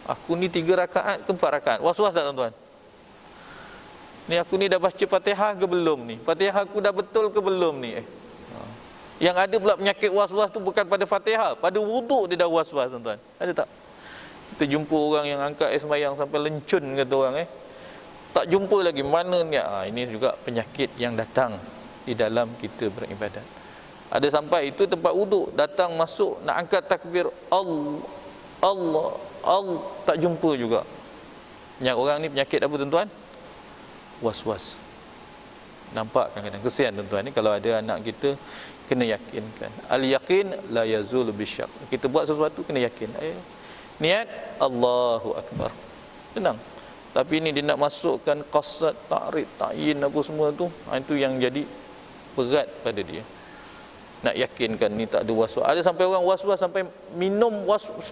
Aku ni 3 rakaat ke 4 rakaat, was-was tak tuan-tuan? Ni aku ni dah baca Fatihah ke belum ni? Fatihah aku dah betul ke belum ni? Yang ada pula penyakit was-was tu bukan pada Fatihah, pada wuduk dia dah was-was tuan-tuan. Ada tak? Kita jumpa orang yang angkat sembahyang sampai lencun kata orang tak jumpa lagi mana ni. Ini juga penyakit yang datang di dalam kita beribadat. Ada sampai itu tempat wuduk, datang masuk nak angkat takbir Allah, tak jumpa juga. Yang orang ni penyakit apa tuan-tuan? Was-was. Nampak kadang-kadang kesian tuan-tuan ni, kalau ada anak kita kena yakinkan. Al-yaqin la yazul bisyak. Kita buat sesuatu kena yakin. Niat Allahu Akbar, tenang. Tapi ini dia nak masukkan qasad, ta'rid, ta'yin apa semua tu, itu yang jadi berat pada dia. Nak yakinkan ni tak ada was-was. Ada sampai orang was-was sampai minum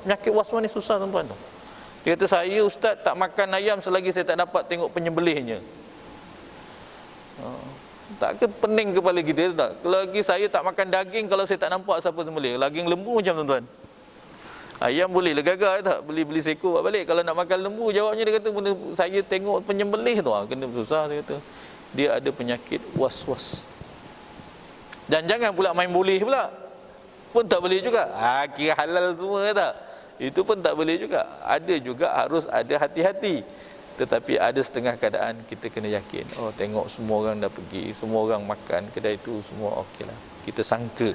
penyakit was-was ni susah tuan-tuan tu. Dia kata, saya ustaz tak makan ayam selagi saya tak dapat tengok penyembelihnya. Tak ke pening kepala kita tak? Lagi saya tak makan daging kalau saya tak nampak siapa sembelih. Daging lembu macam tuan-tuan. Ayam boleh lah gagal tak? Beli seekor balik. Kalau nak makan lembu, jawabnya dia kata, saya tengok penyembelih tu, kena susah dia kata. Dia ada penyakit was-was. Dan jangan pula main boleh pula, pun tak boleh juga. Kira halal semua tak? Itu pun tak boleh juga. Ada juga harus ada hati-hati. Tetapi ada setengah keadaan kita kena yakin. Tengok semua orang dah pergi, semua orang makan kedai itu, semua okeylah. Kita sangka,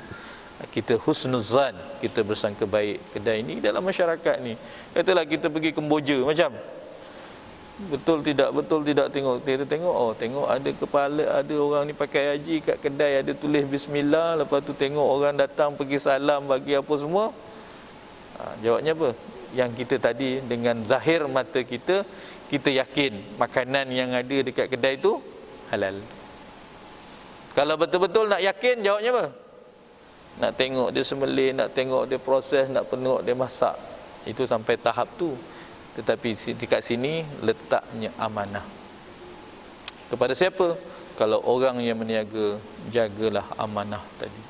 kita husnuzan, kita bersangka baik kedai ni dalam masyarakat ni. Katalah kita pergi Kemboja macam, betul tidak tengok, kita tengok ada kepala, ada orang ni pakai haji kat kedai, ada tulis bismillah, lepas tu tengok orang datang pergi salam, bagi apa semua. Jawabnya apa? Yang kita tadi dengan zahir mata kita yakin makanan yang ada dekat kedai tu halal. Kalau betul-betul nak yakin, jawabnya apa? Nak tengok dia sembelih, nak tengok dia proses, nak tengok dia masak. Itu sampai tahap tu. Tetapi dekat sini letaknya amanah. Kepada siapa? Kalau orang yang meniaga, jagalah amanah tadi.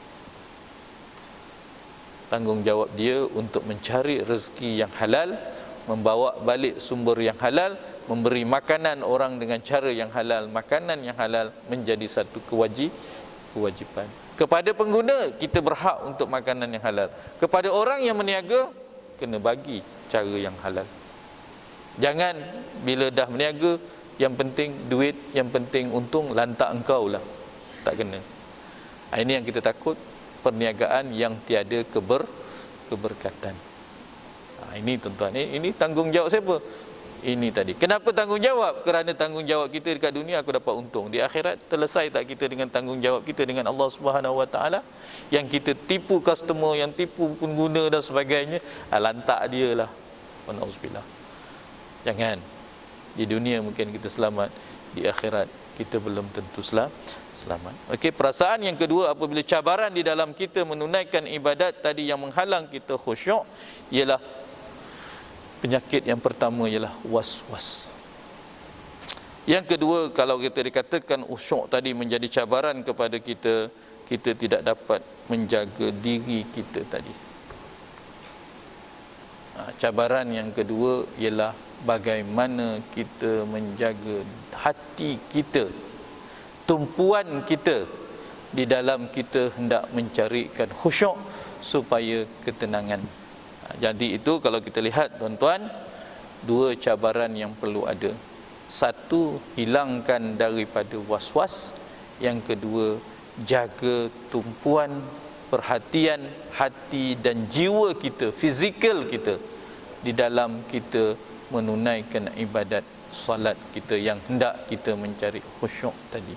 Tanggungjawab dia untuk mencari rezeki yang halal, membawa balik sumber yang halal, memberi makanan orang dengan cara yang halal. Makanan yang halal menjadi satu kewajiban. Kepada pengguna, kita berhak untuk makanan yang halal. Kepada orang yang meniaga, kena bagi cara yang halal. Jangan bila dah meniaga, yang penting duit, yang penting untung, lantak engkau lah. Tak kena. Ini yang kita takut, perniagaan yang tiada keberkatan. Ini tuan-tuan, ini tanggungjawab siapa? Ini tadi. Kenapa tanggungjawab? Kerana tanggungjawab kita dekat dunia aku dapat untung. Di akhirat selesai tak kita dengan tanggungjawab kita dengan Allah Subhanahu Wa Taala? Yang kita tipu customer, yang tipu pengguna dan sebagainya, lantak dia lah. Nauzubillah. Jangan. Di dunia mungkin kita selamat, di akhirat kita belum tentu selamat. Okey, perasaan yang kedua apabila cabaran di dalam kita menunaikan ibadat tadi yang menghalang kita khusyuk, ialah penyakit yang pertama ialah was-was. Yang kedua, kalau kita dikatakan khusyuk tadi menjadi cabaran kepada kita, kita tidak dapat menjaga diri kita tadi. Cabaran yang kedua ialah bagaimana kita menjaga hati kita, tumpuan kita di dalam kita hendak mencarikan khusyuk supaya ketenangan. Jadi itu kalau kita lihat tuan-tuan, dua cabaran yang perlu ada. Satu, hilangkan daripada was-was. Yang kedua, jaga tumpuan perhatian hati dan jiwa kita, fizikal kita di dalam kita menunaikan ibadat salat kita yang hendak kita mencari khusyuk tadi.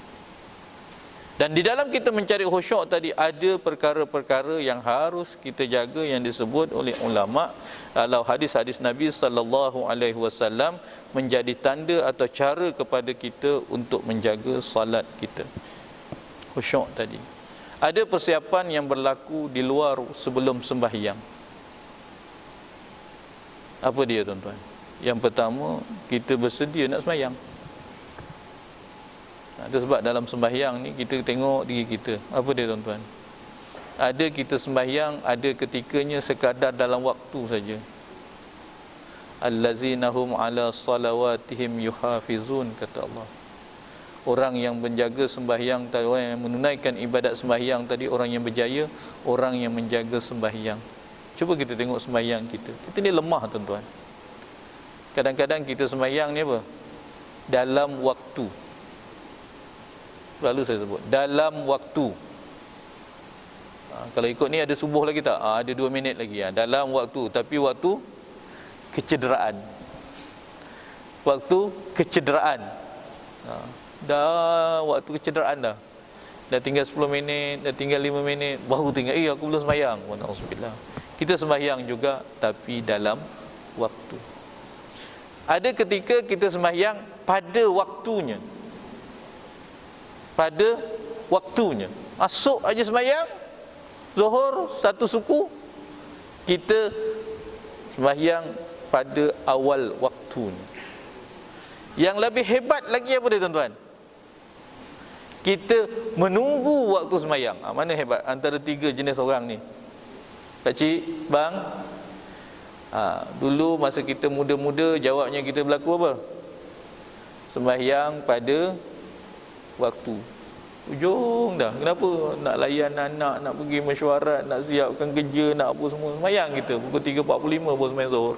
Dan di dalam kita mencari khusyuk tadi ada perkara-perkara yang harus kita jaga yang disebut oleh ulama. Kalau hadis-hadis Nabi sallallahu alaihi wasallam menjadi tanda atau cara kepada kita untuk menjaga salat kita. Khusyuk tadi. Ada persiapan yang berlaku di luar sebelum sembahyang. Apa dia tuan-tuan? Yang pertama, kita bersedia nak sembahyang. Itu sebab dalam sembahyang ni kita tengok diri kita. Apa dia tuan-tuan? Ada kita sembahyang, ada ketikanya sekadar dalam waktu saja. Allazina hum ala salawatihim yuhafizun, kata Allah. Orang yang menjaga sembahyang, orang yang menunaikan ibadat sembahyang tadi, orang yang berjaya, orang yang menjaga sembahyang. Cuba kita tengok sembahyang kita. Kita ni lemah tuan-tuan. Kadang-kadang kita sembahyang ni apa? Dalam waktu. Lalu saya sebut dalam waktu. Kalau ikut ni ada subuh lagi tak? Ada 2 minit lagi. Dalam waktu, tapi waktu kecederaan. Waktu kecederaan. Dah waktu kecederaan dah. Dah tinggal 10 minit, dah tinggal 5 minit, baru tinggal aku belum sembahyang. Alhamdulillah. Kita sembahyang juga tapi dalam waktu. Ada ketika kita sembahyang pada waktunya. Pada waktunya. Masuk aja sembahyang Zuhur satu suku, kita sembahyang pada awal waktunya. Yang lebih hebat lagi apa dia tuan-tuan? Kita menunggu waktu sembahyang. Mana hebat antara 3 jenis orang ni? Pakcik, bang, dulu masa kita muda-muda, jawabnya kita berlaku apa? Sembahyang pada waktu. Ujung dah. Kenapa? Nak layan anak, nak pergi mesyuarat, nak siapkan kerja, nak apa semua. Sembahyang kita pukul 3.45 baru sembahyang Zuhur.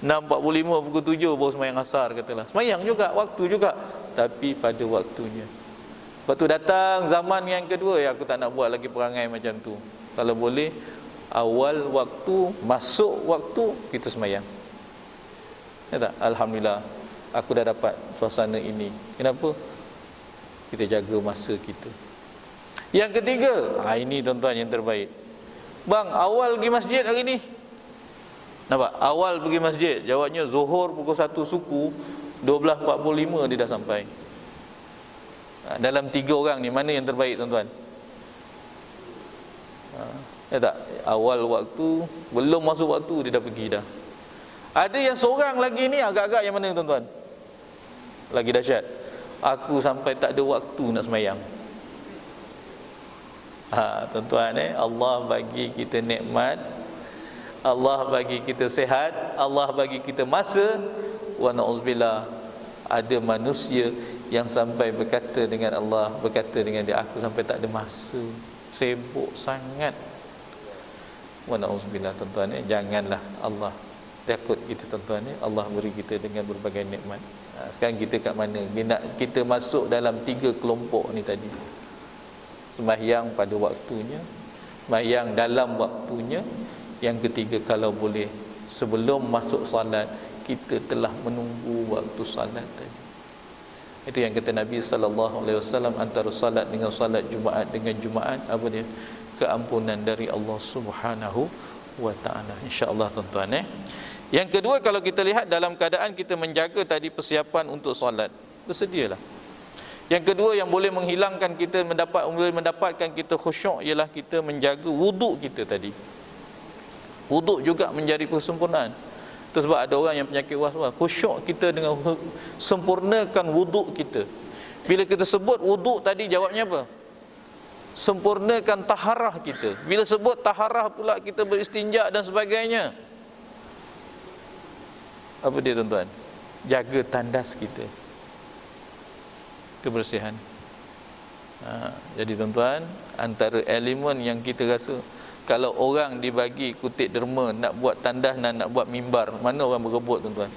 6.45 pukul 7 baru sembahyang asar katalah. Sembahyang juga, waktu juga, tapi pada waktunya. Lepas tu datang zaman yang kedua, aku tak nak buat lagi perangai macam tu. Kalau boleh awal waktu, masuk waktu kita sembahyang. Ya tak? Alhamdulillah, aku dah dapat suasana ini. Kenapa? Kita jaga masa kita. Yang ketiga, ini tuan-tuan yang terbaik. Bang, awal pergi masjid hari ni. Nampak? Awal pergi masjid. Jawabnya Zuhur pukul 1 suku, 12.45 dia dah sampai. Dalam 3 orang ni, mana yang terbaik tuan-tuan? Ya tak? Awal waktu, belum masuk waktu dia dah pergi dah. Ada yang seorang lagi ni agak-agak yang mana tuan-tuan? Lagi dahsyat. Aku sampai tak ada waktu nak sembahyang. Tuan-tuan, Allah bagi kita nikmat, Allah bagi kita sihat, Allah bagi kita masa. Wa na'udzubillah, ada manusia yang sampai berkata dengan Allah, berkata dengan dia, aku sampai tak ada masa, sibuk sangat. Wa na'udzubillah, tuan-tuan, janganlah Allah takut kita, tuan-tuan, Allah beri kita dengan berbagai nikmat. Sekarang kita kat mana? Kita masuk dalam 3 kelompok ni tadi. Sembahyang pada waktunya, sembahyang dalam waktunya. Yang ketiga, kalau boleh sebelum masuk salat kita telah menunggu waktu salat tadi. Itu yang kata Nabi SAW, antara salat dengan salat Jumaat dengan Jumaat, apa dia? Keampunan dari Allah Subhanahu wa taala. Insya-Allah, tuan-tuan. Yang kedua, kalau kita lihat dalam keadaan kita menjaga tadi persiapan untuk solat, bersedialah. Yang kedua yang boleh menghilangkan kita boleh mendapatkan kita khusyuk ialah kita menjaga wuduk kita tadi. Wuduk juga menjadi kesempurnaan. Itu sebab ada orang yang penyakit was-was. Khusyuk kita dengan sempurnakan wuduk kita. Bila kita sebut wuduk tadi, jawabnya apa? Sempurnakan taharah kita. Bila sebut taharah pula kita beristinja dan sebagainya. Apa dia, tuan-tuan? Jaga tandas kita, kebersihan. Jadi tuan-tuan, antara elemen yang kita rasa, kalau orang dibagi kutip derma nak buat tandas dan nak buat mimbar, mana orang berebut, tuan-tuan?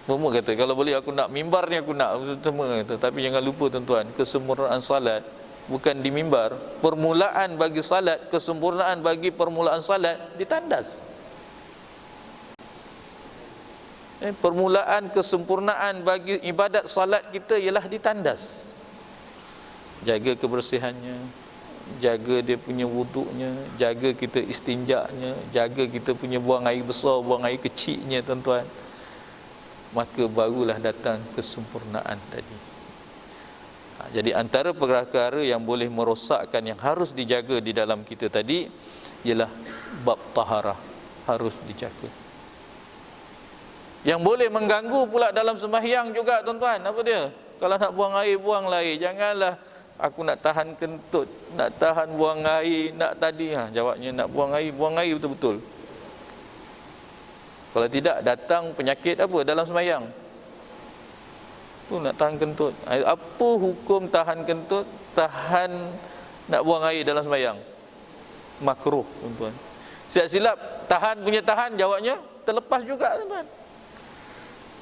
Semua kata, kalau boleh aku nak mimbar ni, aku nak semua kata. Tapi jangan lupa, tuan-tuan, kesempurnaan salat bukan di mimbar. Permulaan bagi salat, kesempurnaan bagi permulaan salat di tandas. Permulaan kesempurnaan bagi ibadat salat kita ialah di tandas. Jaga kebersihannya, jaga dia punya wuduknya, jaga kita istinjaknya, jaga kita punya buang air besar, buang air kecilnya, tuan-tuan. Maka barulah datang kesempurnaan tadi. Jadi antara perkara yang boleh merosakkan, yang harus dijaga di dalam kita tadi, ialah bab taharah, harus dijaga. Yang boleh mengganggu pula dalam sembahyang juga, tuan-tuan, apa dia? Kalau nak buang air, buanglah air. Janganlah aku nak tahan kentut, nak tahan buang air, nak tadi. Jawabnya nak buang air betul-betul. Kalau tidak, datang penyakit apa dalam sembahyang? Tu nak tahan kentut. Apa hukum tahan kentut, tahan nak buang air dalam sembahyang? Makruh, tuan-tuan. Silap-silap tahan punya tahan, jawabnya terlepas juga, tuan-tuan.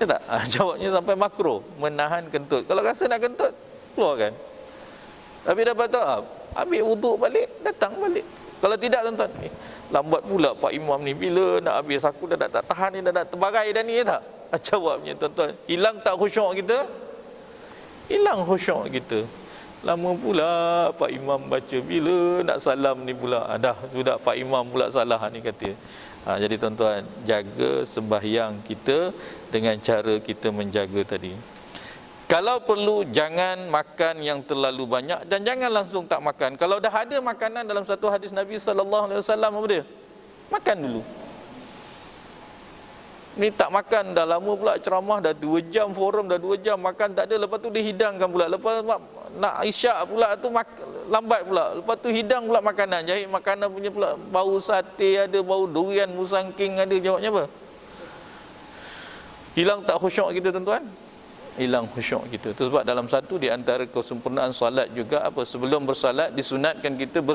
Ya tak? Jawabnya sampai makruh, menahan kentut. Kalau rasa nak kentut, keluarkan. Tapi dapat tahu, ambil wuduk balik, datang balik. Kalau tidak, tuan-tuan, lambat pula Pak Imam ni, bila nak habis, aku dah tak tahan ni, dah terbarai dah ni, ya tak? Jawabnya, tuan-tuan, hilang tak khusyuk kita? Hilang khusyuk kita. Lama pula Pak Imam baca, bila nak salam ni pula, dah sudah Pak Imam pula salah ni, kata. Jadi tuan-tuan, jaga sembahyang kita dengan cara kita menjaga tadi. Kalau perlu, jangan makan yang terlalu banyak, dan jangan langsung tak makan. Kalau dah ada makanan, dalam satu hadis Nabi SAW, apa dia? Makan dulu. Ni tak makan, dah lama pula ceramah, dah 2 jam forum, dah 2 jam makan tak ada, lepas tu dihidangkan pula. Lepas nak isyak pula tu lambat pula. Lepas tu hidang pula makanan, jahit makanan punya pula, bau sate ada, bau durian musangking ada. Jawabnya apa? Hilang tak khusyuk kita, tuan-tuan? Hilang khusyuk kita. Itu sebab dalam satu di antara kesempurnaan solat juga, apa? Sebelum bersolat disunatkan kita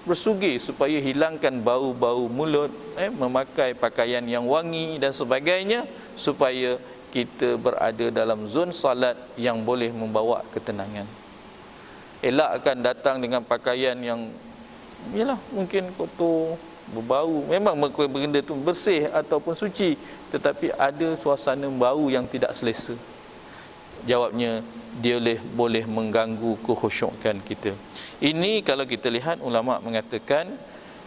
bersugi supaya hilangkan bau-bau mulut, memakai pakaian yang wangi dan sebagainya, supaya kita berada dalam zon salat yang boleh membawa ketenangan. Elakkan datang dengan pakaian yang mungkin kotor, berbau. Memang benda tu bersih ataupun suci, tetapi ada suasana bau yang tidak selesa. Jawabnya, dia boleh mengganggu kekhusyukan kita. Ini kalau kita lihat, ulama mengatakan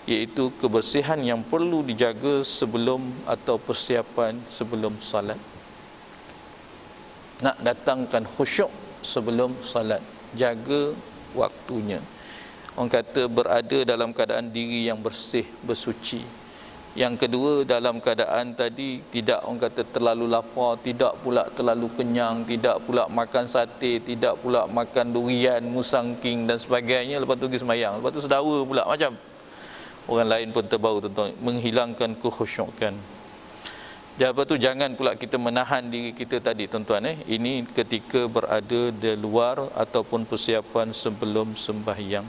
iaitu kebersihan yang perlu dijaga sebelum atau persiapan sebelum salat. Nak datangkan khusyuk sebelum salat, jaga waktunya. Orang kata berada dalam keadaan diri yang bersih, bersuci. Yang kedua, dalam keadaan tadi tidak orang kata terlalu lapar, tidak pula terlalu kenyang, tidak pula makan sate, tidak pula makan durian, musangking dan sebagainya. Lepas tu pergi sembahyang, lepas tu sedawa pula macam orang lain pun terbau tuan-tuan, menghilangkan kekhusyukan. Lepas tu jangan pula kita menahan diri kita tadi tuan-tuan. Ini ketika berada di luar ataupun persiapan sebelum sembahyang.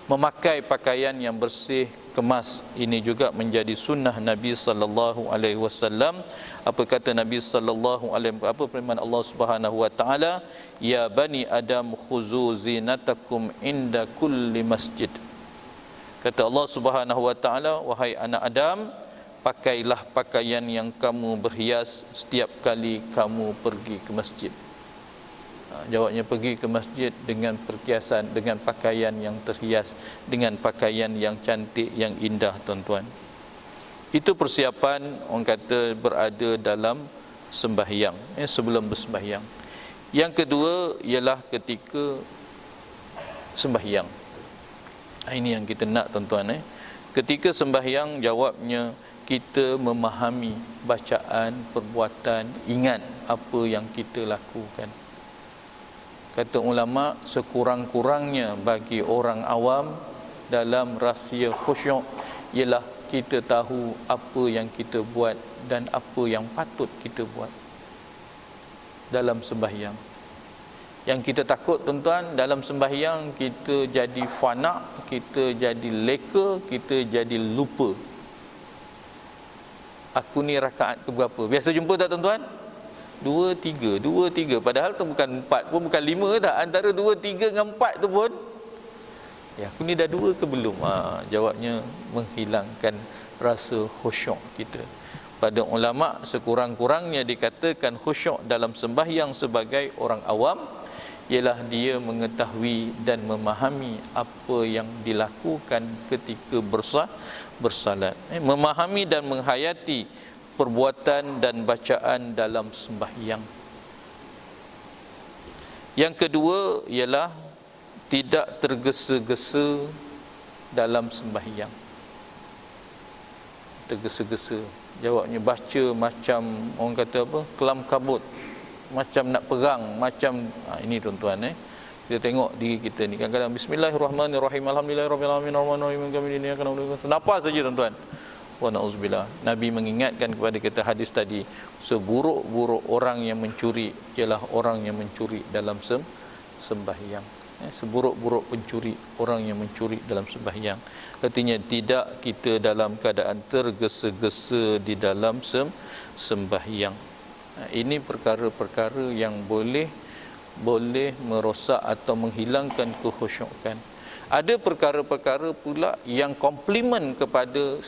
Memakai pakaian yang bersih, kemas, ini juga menjadi sunnah Nabi sallallahu alaihi wasallam. Apa kata Nabi sallallahu alaihi wasallam, apa firman Allah Subhanahu wa taala, ya bani adam khuzu zinatakum inda kulli masjid. Kata Allah Subhanahu wa taala, wahai anak Adam, pakailah pakaian yang kamu berhias setiap kali kamu pergi ke masjid. Jawabnya, pergi ke masjid dengan perhiasan, dengan pakaian yang terhias, dengan pakaian yang cantik, yang indah tuan-tuan. Itu persiapan orang kata berada dalam sembahyang, sebelum bersembahyang. Yang kedua ialah ketika sembahyang. Ini yang kita nak tuan-tuan. Ketika sembahyang, jawabnya kita memahami bacaan, perbuatan, ingat apa yang kita lakukan. Kata ulama, sekurang-kurangnya bagi orang awam dalam rahsia khusyuk ialah kita tahu apa yang kita buat dan apa yang patut kita buat dalam sembahyang. Yang kita takut tuan-tuan, dalam sembahyang kita jadi fana, kita jadi leka, kita jadi lupa. Aku ni rakaat ke berapa? Biasa jumpa tak tuan-tuan? 2, 3. Padahal tu bukan 4 pun, bukan 5 tak. Antara 2, 3 dengan 4 tu pun, ya, aku ni dah 2 ke belum? Jawabnya menghilangkan rasa khusyuk kita. Pada ulama, sekurang-kurangnya dikatakan khusyuk dalam sembahyang sebagai orang awam ialah dia mengetahui dan memahami apa yang dilakukan ketika bersalat. Memahami dan menghayati perbuatan dan bacaan dalam sembahyang. Yang kedua ialah tidak tergesa-gesa dalam sembahyang. Tergesa-gesa, jawabnya baca macam orang kata apa, kelam kabut, macam nak perang, macam ini tuan-tuan. Kita tengok diri kita ni kadang-kadang bismillahirrahmanirrahim, alhamdulillahirabbil alamin, arrahmanirrahim, nafas saja tuan-tuan. Wa na'udzubillah. Nabi mengingatkan kepada kita hadis tadi, seburuk-buruk orang yang mencuri ialah orang yang mencuri dalam sembahyang. Seburuk-buruk pencuri orang yang mencuri dalam sembahyang. Artinya tidak kita dalam keadaan tergesa-gesa di dalam sembahyang. Ini perkara-perkara yang boleh merosak atau menghilangkan kekhusyukan. Ada perkara-perkara pula yang komplimen kepada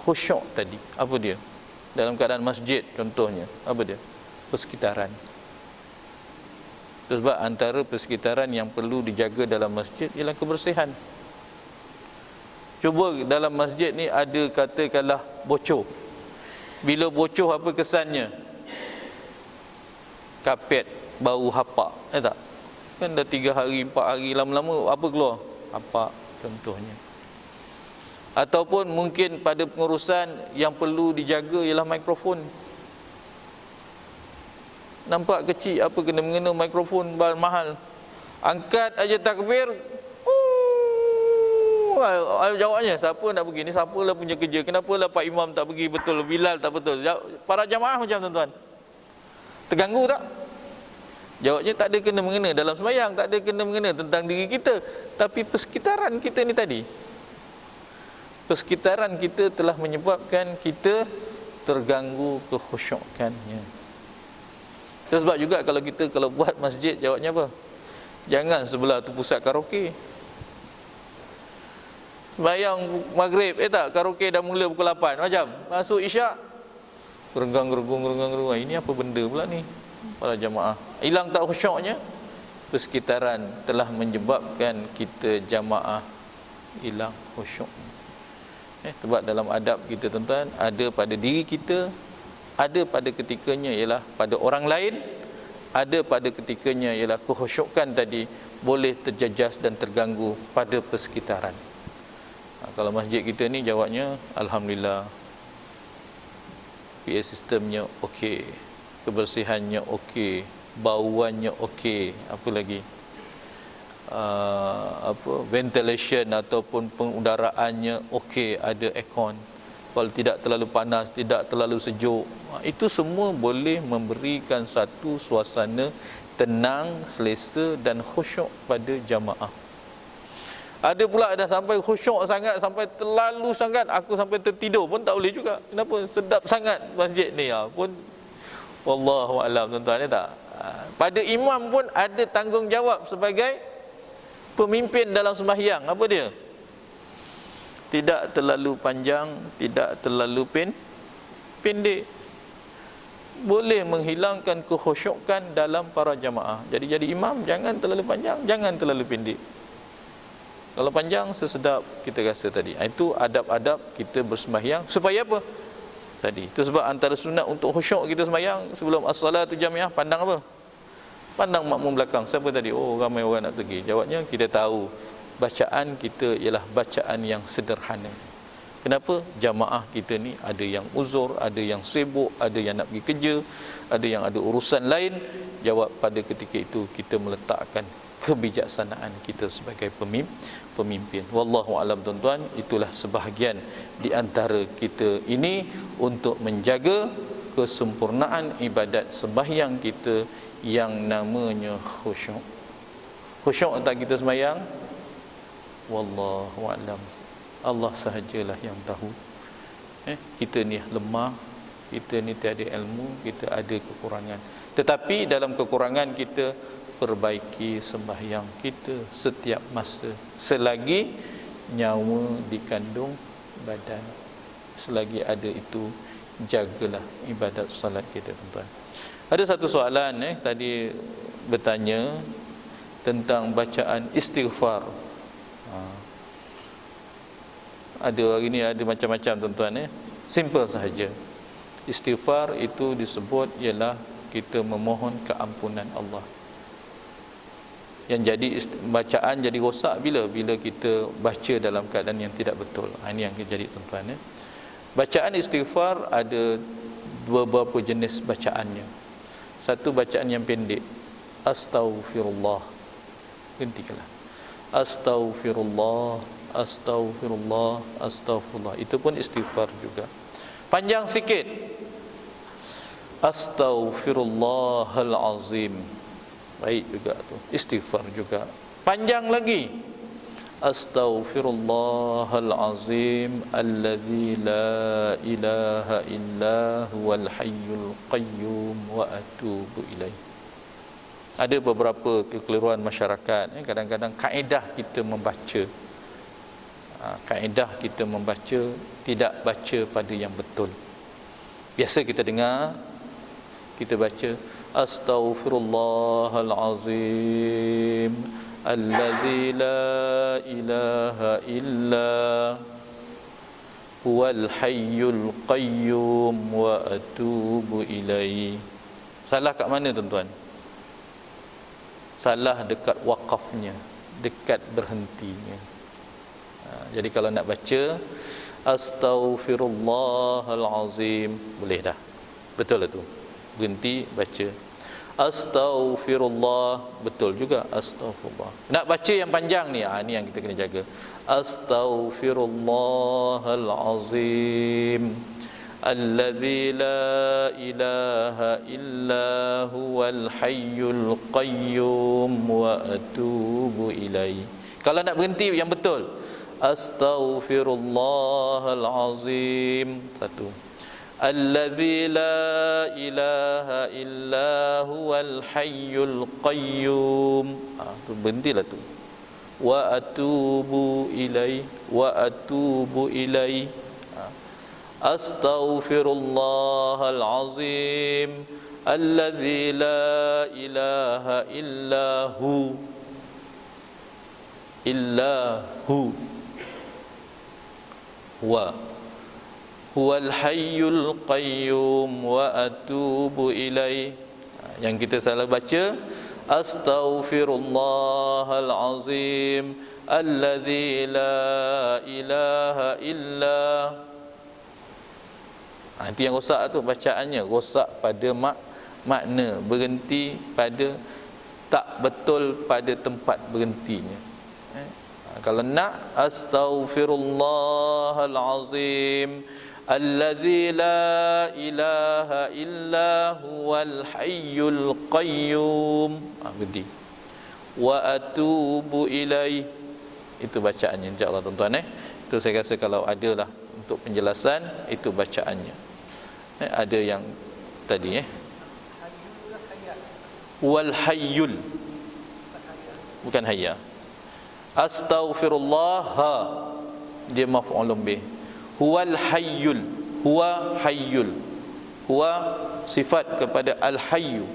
khusyuk tadi. Apa dia? Dalam keadaan masjid contohnya, apa dia? Persekitaran. Sebab antara persekitaran yang perlu dijaga dalam masjid ialah kebersihan. Cuba dalam masjid ni ada katakanlah bocor. Bila bocor apa kesannya? Kapet bau hapak, tak? Kan dah 3 hari, 4 hari, lama-lama apa keluar? Hapak contohnya. Ataupun mungkin pada pengurusan yang perlu dijaga ialah mikrofon. Nampak kecil, apa kena-mengena mikrofon mahal. Angkat aja takbir, jawabnya siapa nak pergi ni, siapalah punya kerja, kenapalah Pak Imam tak pergi betul, Bilal tak betul. Para jamaah macam tuan-tuan, terganggu tak? Jawabnya tak ada kena-mengena dalam sembahyang, tak ada kena-mengena tentang diri kita, tapi persekitaran kita ni tadi. Persekitaran kita telah menyebabkan kita terganggu kekhusyukannya. Sebab juga kalau buat masjid, jawabnya apa? Jangan sebelah tu pusat karaoke. Sembahyang maghrib, tak, karaoke dah mula pukul 8 macam. Masuk isyak, gerenggang-gerung. Ini apa benda pula ni? Para jamaah, hilang tak khusyuknya? Persekitaran telah menyebabkan kita jamaah hilang khusyuk. Sebab dalam adab kita tuan-tuan, ada pada diri kita, ada pada ketikanya ialah pada orang lain, ada pada ketikanya ialah kekhusyukan tadi boleh terjejas dan terganggu pada persekitaran. Kalau masjid kita ni jawabnya alhamdulillah, PA sistemnya okey, kebersihannya okey, bauannya okey, apa lagi, ventilation ataupun pengudaraannya okey, ada aircon, kalau tidak terlalu panas, tidak terlalu sejuk. Itu semua boleh memberikan satu suasana tenang, selesa dan khusyuk pada jamaah. Ada pula dah sampai khusyuk sangat, sampai terlalu sangat, aku sampai tertidur pun tak boleh juga. Kenapa? Sedap sangat masjid ni pun. Wallahu a'lam, tuan-tuan, tak? Pada imam pun ada tanggungjawab sebagai pemimpin dalam sembahyang. Apa dia? Tidak terlalu panjang, tidak terlalu pendek. Boleh menghilangkan kekhusyukan dalam para jamaah. Jadi imam jangan terlalu panjang, jangan terlalu pendek. Kalau panjang sesedap kita rasa tadi. Itu adab-adab kita bersembahyang supaya apa? Tadi. Itu sebab antara sunat untuk khusyuk kita sembahyang sebelum as-salatu jamiah, pandang apa? Pandang makmum belakang. Siapa tadi? Oh, ramai orang nak pergi. Jawabnya, kita tahu bacaan kita ialah bacaan yang sederhana. Kenapa? Jamaah kita ni ada yang uzur, ada yang sibuk, ada yang nak pergi kerja, ada yang ada urusan lain. Jawab, pada ketika itu kita meletakkan kebijaksanaan kita sebagai pemimpin. Wallahu alam, tuan-tuan. Itulah sebahagian di antara kita ini untuk menjaga kesempurnaan ibadat sembahyang kita yang namanya khusyuk. Khusyuk tak kita sembahyang? Wallahu alam. Allah sahajalah yang tahu. Kita ni lemah, kita ni tiada ilmu, kita ada kekurangan. Tetapi dalam kekurangan kita, perbaiki sembahyang kita setiap masa selagi nyawa dikandung badan. Selagi ada itu, jagalah ibadat salat kita, tuan-tuan. Ada satu soalan tadi bertanya tentang bacaan istighfar. Ada hari ni ada macam-macam, tuan-tuan. Simple sahaja. Istighfar itu disebut ialah kita memohon keampunan Allah. Yang jadi bacaan jadi rosak bila kita baca dalam keadaan yang tidak betul. Ini yang jadi, tuan-tuan. Bacaan istighfar ada beberapa jenis bacaannya. Satu, bacaan yang pendek, astaghfirullah, hentikanlah, astaghfirullah, astaghfirullah, astaghfirullah. Itu pun istighfar juga. Panjang sikit, astaghfirullahal azim, baik juga tu, istighfar juga. Panjang lagi, astaghfirullahal azim alladzi la ilaha illa huwal hayyul qayyum wa atubu ilaih. Ada beberapa kekeliruan masyarakat. Kadang-kadang kaedah kita membaca, tidak baca pada yang betul. Biasa kita dengar, kita baca astaghfirullahal azim allazi la ilaha illa huwal hayyul qayyum wa atubu ilaih. Salah kat mana, tuan-tuan? Salah dekat waqafnya, dekat berhentinya. Jadi kalau nak baca astaghfirullahal azim, boleh dah, betul lah tu, berhenti baca astaghfirullah, betul juga astaghfirullah. Nak baca yang panjang ni, ni yang kita kena jaga. Astaghfirullahal azim alladzi la ilaha illa huwal hayyul qayyum wa atubu ilaih. Kalau nak berhenti yang betul, astaghfirullahal azim, satu, alladzi la ilaha illa huwal hayyul qayyum, tu berhentilah tu, wa atubu ilaih, wa atubu ilaih. Astaghfirullahal azim alladzi la ilaha illa hu wa huwal hayyul qayyum wa atubu ilaih. Yang kita salah baca Astaghfirullahal azim alladzi la ilaha illa. Itu yang rosak tu bacaannya, rosak pada makna, berhenti pada tak betul pada tempat berhentinya. Kalau nak astaghfirullahal azim alladzi la ilaha illa huwal hayyul qayyum, berhenti. Wa atubu ilaih. Itu bacaannya insya-Allah tuan-tuan. Itu saya rasa kalau adalah untuk penjelasan, itu bacaannya. Ada yang tadi wal hayyul, bukan hayya. Astaghfirullah, dia maf'ulun bih. Huwal hayyul, huwa hayyul, huwa sifat kepada al hayyu,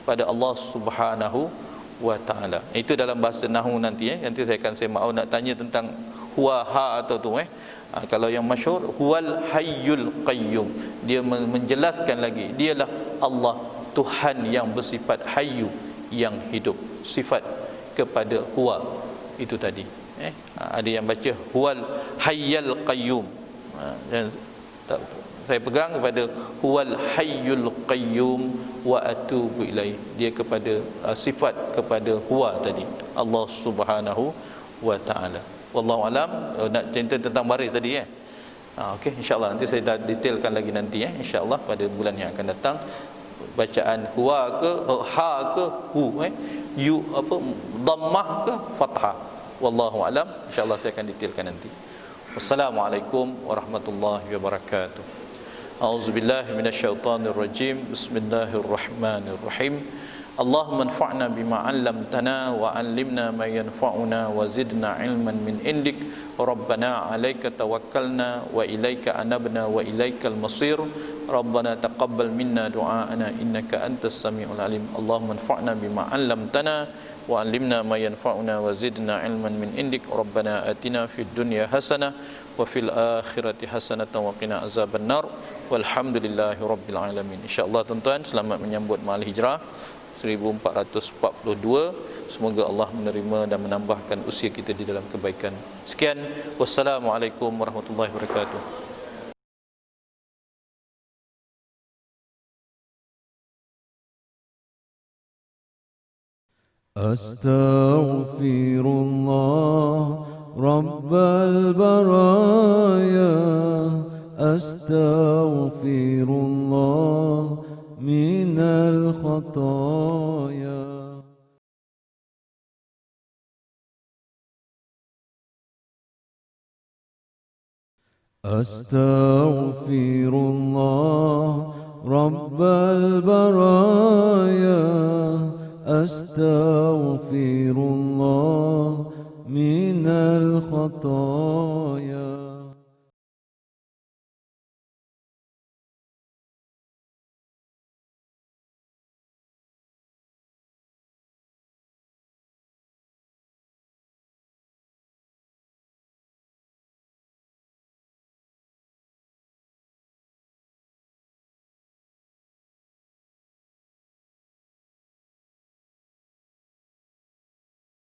pada Allah Subhanahu wa taala. Itu dalam bahasa nahwu nanti nanti saya akan sembang nak tanya tentang huwa ha atau tu kalau yang masyhur huwal hayyul qayyum, dia menjelaskan lagi dialah Allah Tuhan yang bersifat hayyu, yang hidup, sifat kepada huwa itu tadi. Ada yang baca huwal hayyul qayyum, dan saya pegang kepada huwal hayyul qayyum wa atubu ilaih, dia kepada sifat kepada huwa tadi, Allah Subhanahu wa taala. Wallahu alam. Nak cerita tentang baris tadi okey, insyaallah nanti saya dah detailkan lagi nanti insyaallah pada bulan yang akan datang. Bacaan huwa ke ha ke hu yu apa dhammah ke fathah, wallahu alam. Insyaallah saya akan detailkan nanti. Wassalamualaikum warahmatullahi wabarakatuh. A'udzubillahi minasyaitonir rajim. Bismillahirrahmanirrahim. Allahumma anfa'na bima 'allamtana wa 'allimna ma yanfa'una wa zidna 'ilman min indik. Rabbana 'alaika tawakkalna wa ilaika anabna wa ilaikal masir. Rabbana taqabbal minna du'aana innaka antas samiul alim. Allahumma anfa'na bima 'allamtana wa 'allimna ma yanfa'una wa zidna 'ilman min indik. Rabbana atina fid dunya hasanah wa fil akhirati hasanatan wa qina azabannar. Walhamdulillahi rabbil alamin. Insyaallah tuan-tuan, selamat menyambut Ma'al Hijrah 1442. Semoga Allah menerima dan menambahkan usia kita di dalam kebaikan. Sekian, wassalamualaikum warahmatullahi wabarakatuh. Astaghfirullah Rabbal baraya, astaghfirullah minal khataya. Astaghfirullah Rabbal baraya, astaghfirullah minal khataya.